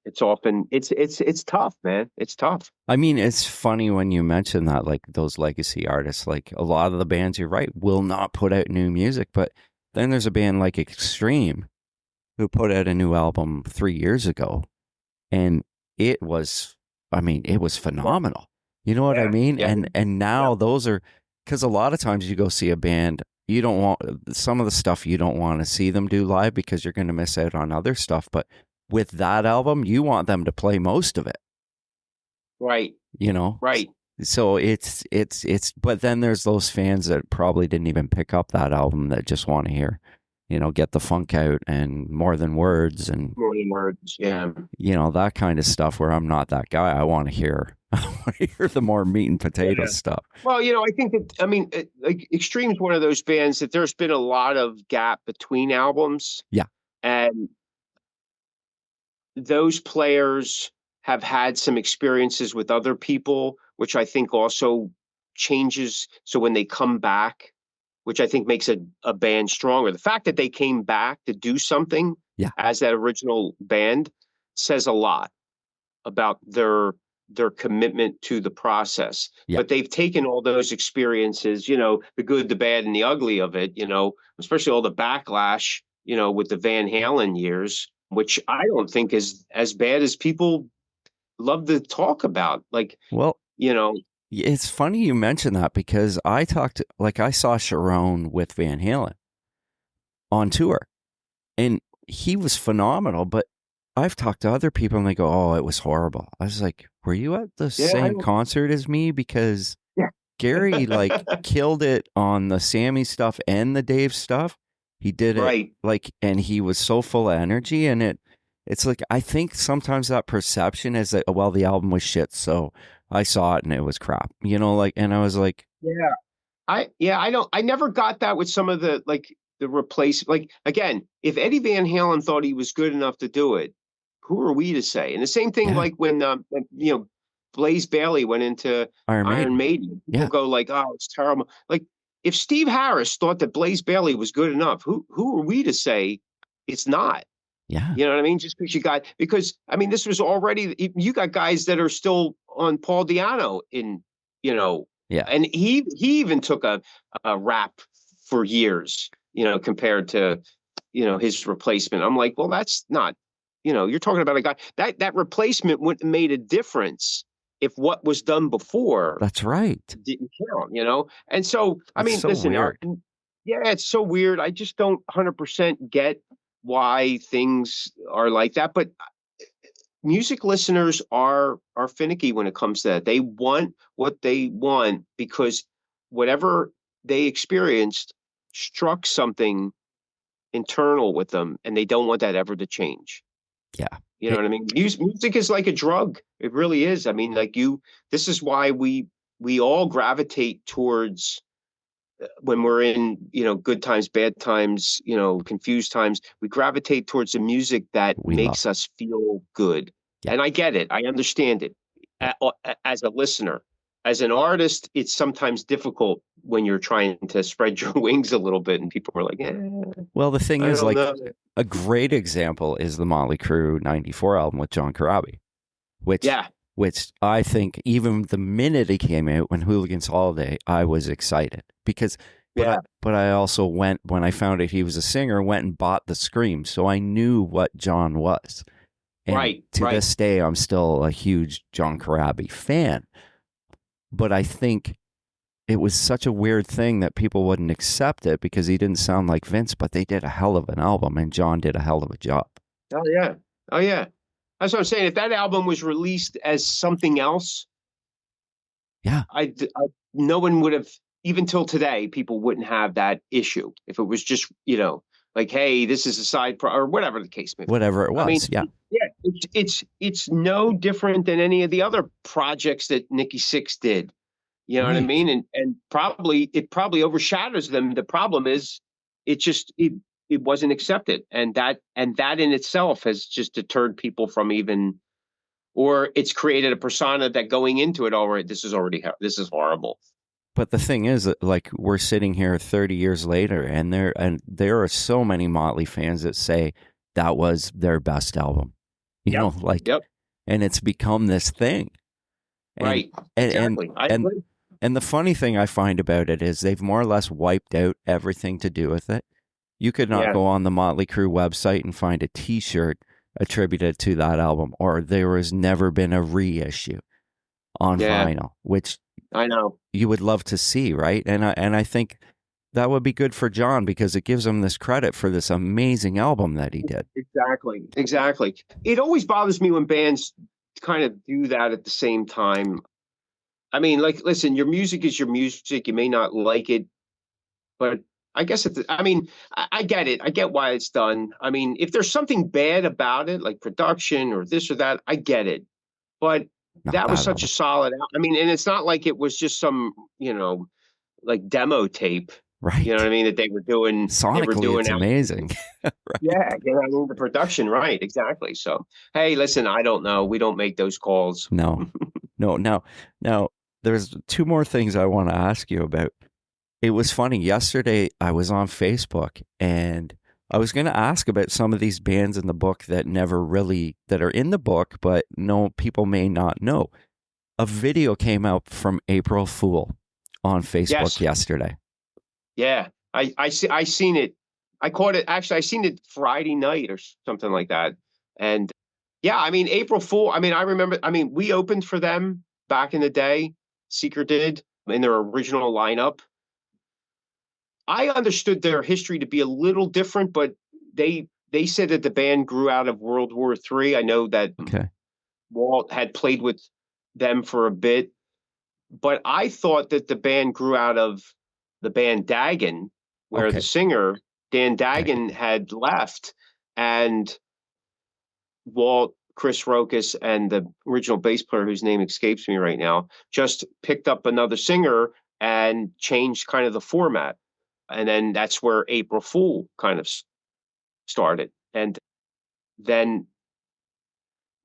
it's often, it's tough, man. It's tough. I mean, it's funny when you mention that, like those legacy artists, like a lot of the bands, you're right, will not put out new music. But then there's a band like Extreme who put out a new album 3 years ago. And it was phenomenal. You know what I mean? Yeah. And now those are, because a lot of times you go see a band, you don't want some of the stuff you don't want to see them do live because you're going to miss out on other stuff. But with that album, you want them to play most of it. Right. Right. So it's, but then there's those fans that probably didn't even pick up that album that just want to hear, Get the Funk Out and More Than Words and yeah. That kind of stuff where I'm not that guy. I want to hear the more meat and potatoes stuff. Well, I think that, like Extreme's one of those bands that there's been a lot of gap between albums. Yeah. And those players have had some experiences with other people, which I think also changes. So when they come back, which I think makes a band stronger. The fact that they came back to do something as that original band says a lot about their commitment to the process. But they've taken all those experiences, the good, the bad, and the ugly of it, especially all the backlash, with the Van Halen years, which I don't think is as bad as people love to talk about. Like, well, you know. It's funny you mention that because I saw Sharon with Van Halen on tour, and he was phenomenal, but I've talked to other people and they go, "Oh, it was horrible." I was like, "Were you at the Yeah, same concert as me?" Because yeah. Gary killed it on the Sammy stuff and the Dave stuff. He did it Right. and he was so full of energy, and it's like I think sometimes that perception is that, well, the album was shit, so I saw it and it was crap. And I was like, Yeah. I never got that with some of the replace, again, if Eddie Van Halen thought he was good enough to do it, who are we to say? And the same thing yeah, when Blaze Bayley went into Iron Iron Maiden. Maiden. People Yeah. go like, "Oh, it's terrible." Like if Steve Harris thought that Blaze Bayley was good enough, who are we to say it's not? Yeah. You know what I mean? Just because I mean, this was already, you got guys that are still on Paul Di'Anno Yeah. and he even took a rap for years, compared to, his replacement. I'm like, well, that's not, you're talking about a guy that replacement wouldn't have made a difference if what was done before That's right. didn't count. And so, I It's mean, so listen, weird. yeah, it's so weird. I just don't 100% get why things are like that. But music listeners are finicky when it comes to that. They want what they want because whatever they experienced struck something internal with them, and they don't want that ever to change. Yeah. You know what I mean? Music is like a drug. It really is. I mean, this is why we all gravitate towards, when we're in, good times, bad times, confused times, we gravitate towards the music that We makes love. us feel good. Yeah. And I get it. I understand it. As a listener, as an artist, it's sometimes difficult when you're trying to spread your wings a little bit and people are like, Well, the thing I is, don't like, know. a great example is the Motley Crue '94 album with John Corabi, which Yeah. which I think even the minute it came out when Hooligans Holiday, I was excited because, Yeah. but I also went, when I found out he was a singer, went and bought the Scream, so I knew what John was. And Right. to Right. this day, I'm still a huge John Corabi fan. But I think it was such a weird thing that people wouldn't accept it because he didn't sound like Vince, but they did a hell of an album and John did a hell of a job. Oh, yeah. Oh, yeah. That's what I'm saying. If that album was released as something else, Yeah. no one would have, even till today, people wouldn't have that issue. If it was just, like, hey, this is a or whatever the case may be. Whatever it was. I mean, yeah. it's no different than any of the other projects that Nikki Sixx did. You know what I Right. mean? And it probably overshadows them. The problem is it wasn't accepted. And that in itself has just deterred people from even, or it's created a persona that going into it, all right, this is horrible. But the thing is that, like, we're sitting here 30 years later and there are so many Motley fans that say that was their best album. You know, like, Yep. and it's become this thing. And, Right. And, Exactly. I and, agree. and the funny thing I find about it is they've more or less wiped out everything to do with it. You could not Yeah. go on the Motley Crue website and find a T-shirt attributed to that album, or there has never been a reissue on Yeah. vinyl, which I know. you would love to see, right? And I think that would be good for John because it gives him this credit for this amazing album that he did. Exactly. It always bothers me when bands kind of do that at the same time. I mean, like, listen, your music is your music. You may not like it, but I guess I get it. I get why it's done. I mean, if there's something bad about it, like production or this or that, I get it. But Not that was that such a album. solid. I mean, and it's not like it was just some, like demo tape. Right. You know what I mean? That they were doing. Sonically, it's amazing. Right. Yeah, the production, right? Exactly. So, hey, listen, I don't know. We don't make those calls. No. Now, there's two more things I want to ask you about. It was funny. Yesterday, I was on Facebook and I was going to ask about some of these bands in the book that are in the book, but no, people may not know. A video came out from April Fool on Facebook yesterday. Yeah, I seen it. I caught it. Actually, I seen it Friday night or something like that. And yeah, I mean, April Fool. I mean, I remember. I mean, we opened for them back in the day. Seeker did in their original lineup. I understood their history to be a little different, but they said that the band grew out of World War III. I know that Okay. Walt had played with them for a bit, but I thought that the band grew out of the band Dagen, where the Okay. singer Dan Dagen. Dagen had left, and Walt, Chris Rokas, and the original bass player, whose name escapes me right now, just picked up another singer and changed kind of the format. And then that's where April Fool kind of started. And then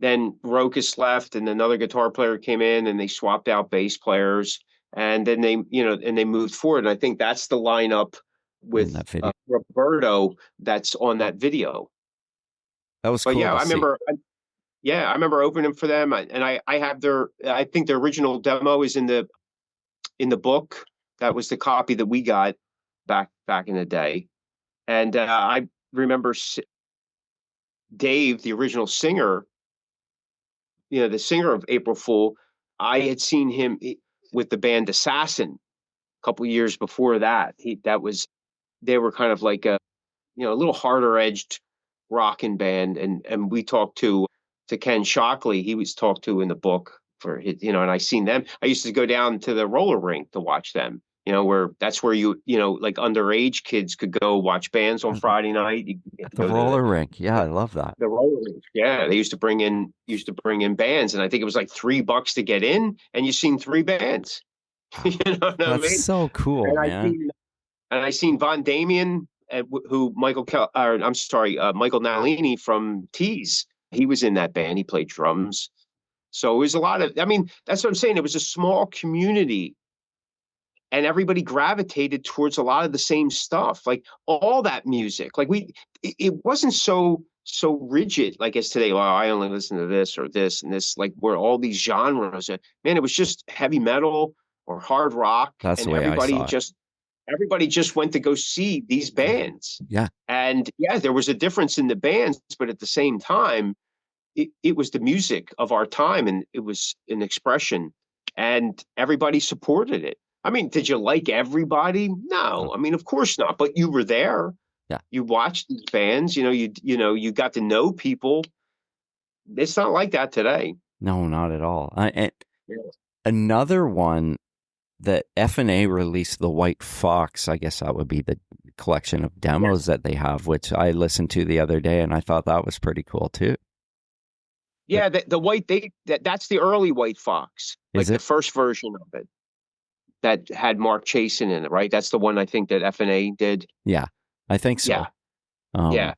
Rokas left, and another guitar player came in, and they swapped out bass players, and then they moved forward. And I think that's the lineup In with that video. Roberto that's on that video. That was But cool yeah, to see. I remember opening for them, and I have I think their original demo is in the book. That was the copy that we got back in the day, and I remember Dave, the original singer, the singer of April Fool. I had seen him with the band Assassin a couple years before that. They were kind of like a little harder edged rocking band, and we talked to Ken Shockley. He was talked to in the book for his, and I seen them. I used to go down to the roller rink to watch them. Where that's where like underage kids could go watch bands on Friday night. You At could the go to roller rink. Yeah, I love that. the roller rink. Yeah, they used to bring in bands, and I think it was like $3 to get in, and you seen three bands. You know what I That's mean? so cool, And man. I seen Von Damien, who Michael Nalini from Teeze. He was in that band. He played drums. So it was a lot of. I mean, that's what I'm saying. It was a small community, and everybody gravitated towards a lot of the same stuff, like all that music. Like it wasn't so rigid like as today. Well, I only listen to this or this and this. Like where all these genres. Man, it was just heavy metal or hard rock, That's and the way I saw it. everybody just went to go see these bands. Yeah. And yeah, there was a difference in the bands, but at the same time, it was the music of our time, and it was an expression, and everybody supported it. I mean, did you like everybody? No, I mean, of course not. But you were there. Yeah. You watched these bands. You got to know people. It's not like that today. No, not at all. And Yeah. another one that F&A released, the White Fox. I guess that would be the collection of demos that they have, which I listened to the other day, and I thought that was pretty cool too. Yeah, the white that's the early White Fox, Is like it? the first version of it that had Mark Chasin in it, right? That's the one I think that F&A did. Yeah, I think so. Yeah, Um, yeah.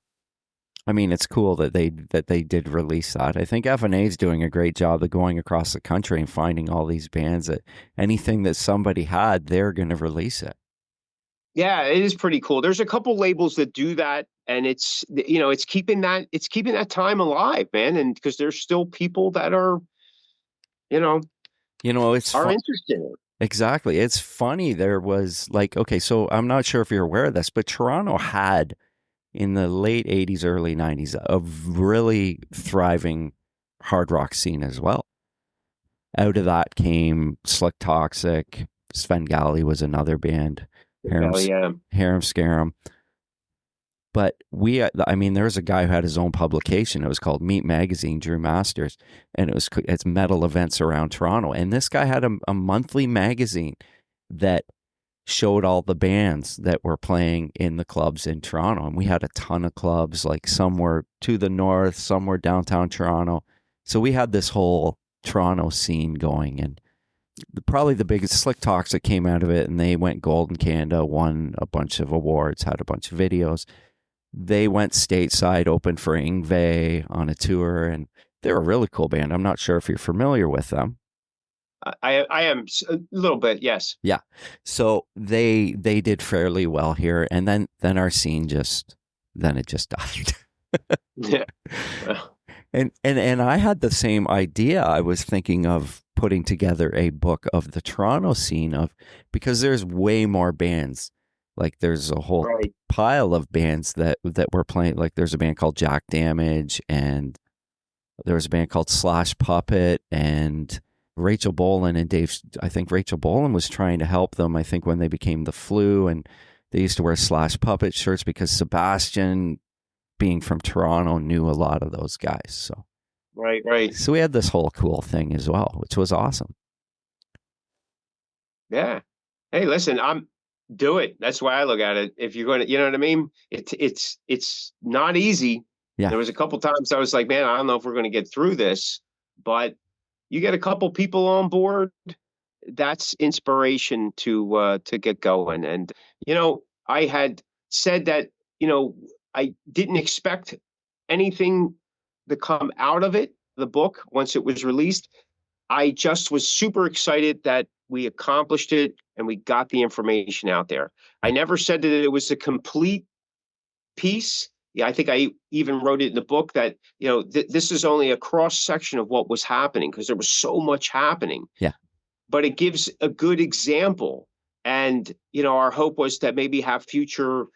I mean, it's cool that they did release that. I think F&A is doing a great job of going across the country and finding all these bands that anything that somebody had, they're going to release it. Yeah, it is pretty cool. There's a couple labels that do that, and it's keeping that time alive, man. And because there's still people that are, It's are fun. interested in it. Exactly. It's funny. There was okay, so I'm not sure if you're aware of this, but Toronto had in the late 80s, early 90s, a really thriving hard rock scene as well. Out of that came Slick Toxic. Svengali was another band. Yeah. Harem Scarum. But there was a guy who had his own publication. It was called Meat Magazine, Drew Masters, and it's metal events around Toronto. And this guy had a monthly magazine that showed all the bands that were playing in the clubs in Toronto. And we had a ton of clubs, like some were to the north, some were downtown Toronto. So we had this whole Toronto scene going, and probably the biggest Slick Toxic came out of it, and they went gold in Canada, won a bunch of awards, had a bunch of videos. They went stateside, opened for Yngwie on a tour, and they're a really cool band. I'm not sure if you're familiar with them. I am a little bit, yes. Yeah. So they did fairly well here, and then our scene it just died. Yeah. And I had the same idea. I was thinking of putting together a book of the Toronto scene because there's way more bands. Like there's a whole pile of bands that were playing. Like there's a band called Jack Damage, and there was a band called Slash Puppet, and Rachel Bolan and Dave, I think Rachel Bolan was trying to help them, I think, when they became the Flu, and they used to wear Slash Puppet shirts because Sebastian, being from Toronto, knew a lot of those guys. So Right. so we had this whole cool thing as well, which was awesome. Yeah. Hey, listen, do it. That's why I look at it. If you're going to, you know what I mean? It's not easy. Yeah. There was a couple times I was like, man, I don't know if we're going to get through this, but you get a couple people on board, that's inspiration to get going. And I had said that I didn't expect anything to come out of it, the book, once it was released. I just was super excited that we accomplished it and we got the information out there. I never said that it was a complete piece. Yeah, I think I even wrote it in the book that this is only a cross section of what was happening, because there was so much happening. Yeah. But it gives a good example. And our hope was to maybe have future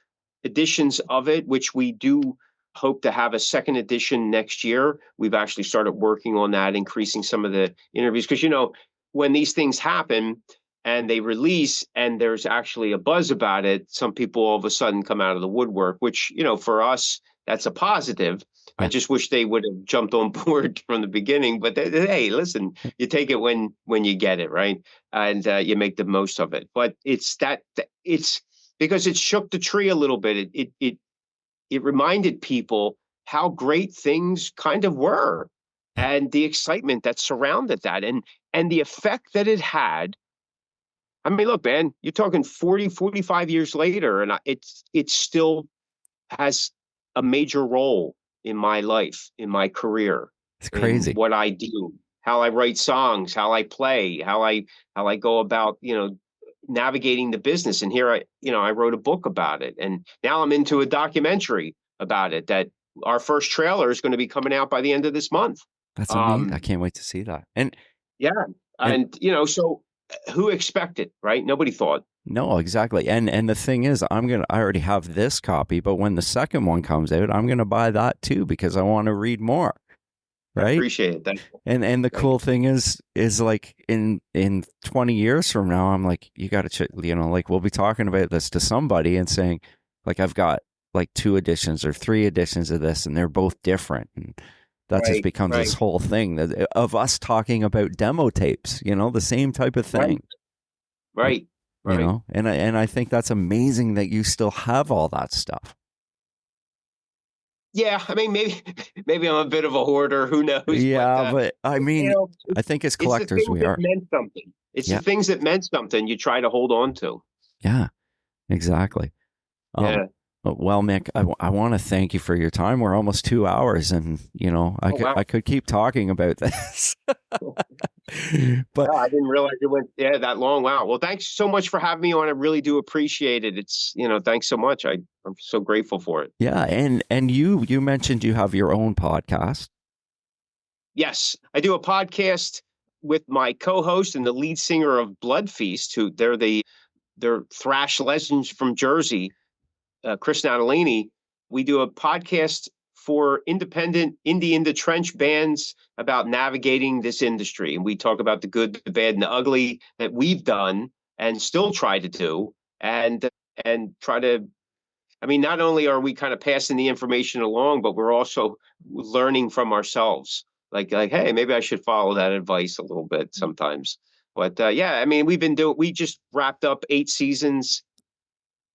editions of it, which we do hope to have a second edition next year. We've actually started working on that, increasing some of the interviews, because when these things happen and they release and there's actually a buzz about it, some people all of a sudden come out of the woodwork, which for us, that's a positive. I just wish they would have jumped on board from the beginning. But hey, listen, you take it when you get it, right? And you make the most of it. But it's because it shook the tree a little bit. It reminded people how great things kind of were, and the excitement that surrounded that, and the effect that it had. I mean, look, man, you're talking 40, 45 years later, and it still has a major role in my life, in my career. It's crazy what I do, how I write songs, how I play, how I go about, navigating the business. And here I wrote a book about it, and now I'm into a documentary about it that our first trailer is going to be coming out by the end of this month. That's amazing. I can't wait to see that. And so who expected, right? Nobody thought. No, exactly. And the thing is, I already have this copy, but when the second one comes out, I'm going to buy that too, because I want to read more. Right. I appreciate it. Thank you. And the cool thing is like in 20 years from now, I'm like, you got to, like we'll be talking about this to somebody and saying, like, I've got like 2 editions or 3 editions of this, and they're both different. And that just becomes this whole thing of us talking about demo tapes, the same type of thing. Right. And I think that's amazing that you still have all that stuff. Yeah, I mean, maybe I'm a bit of a hoarder. Who knows? Yeah, but I mean, I think as collectors we are. Meant something. It's the things that meant something you try to hold on to. Yeah, exactly. Well, Mick, I want to thank you for your time. We're almost 2 hours, and I could keep talking about this. But I didn't realize it went that long. Wow. Well, thanks so much for having me on. I really do appreciate it. It's thanks so much. I'm so grateful for it. Yeah, and you mentioned you have your own podcast. Yes, I do a podcast with my co-host and the lead singer of Blood Feast, who they're thrash legends from Jersey. Chris Natalini. We do a podcast for independent indie in the trench bands about navigating this industry. And we talk about the good, the bad, and the ugly that we've done and still try to do, and try to, I mean, not only are we kind of passing the information along, but we're also learning from ourselves. Like, hey, maybe I should follow that advice a little bit sometimes. But I mean, we just wrapped up 8 seasons.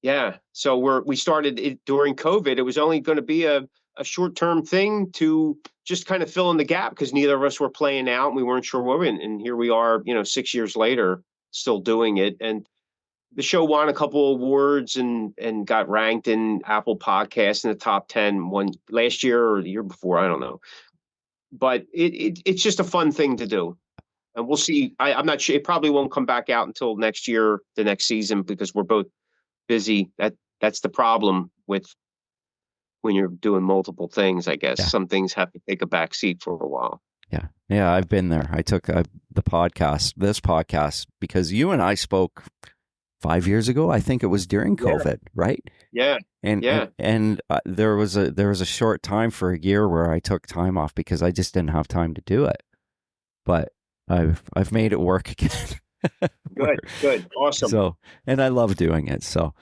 Yeah. So we started it during COVID. It was only going to be a short-term thing to just kind of fill in the gap, because neither of us were playing out and we weren't sure what. And here we are, 6 years later, still doing it. And the show won a couple of awards and got ranked in Apple Podcasts in the top 10 one last year or the year before. I don't know. But it's just a fun thing to do. And we'll see. I'm not sure. It probably won't come back out until next year, the next season, because we're both busy. That's the problem with when you're doing multiple things, I guess. Some things have to take a back seat for a while. Yeah, I've been there. I took this podcast, because you and I spoke 5 years ago. I think it was during COVID, right? Yeah. And there was a short time for a year where I took time off because I just didn't have time to do it. But I've made it work again. Good, awesome. So, and I love doing it. So,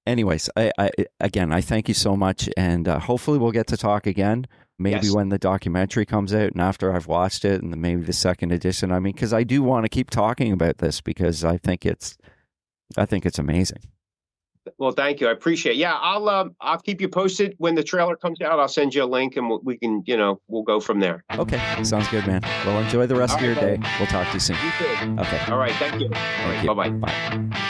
anyways, I thank you so much, and hopefully we'll get to talk again. Maybe Yes. when the documentary comes out, and after I've watched it, and then maybe the second edition. I mean, because I do want to keep talking about this because I think it's amazing. Well, thank you. I appreciate it. Yeah, I'll keep you posted when the trailer comes out. I'll send you a link and we can, we'll go from there. Okay, sounds good, man. Well, enjoy the rest All of your right, day. We'll talk to you soon. You too. Okay. All right. Thank you. Thank you. Bye-bye. Bye.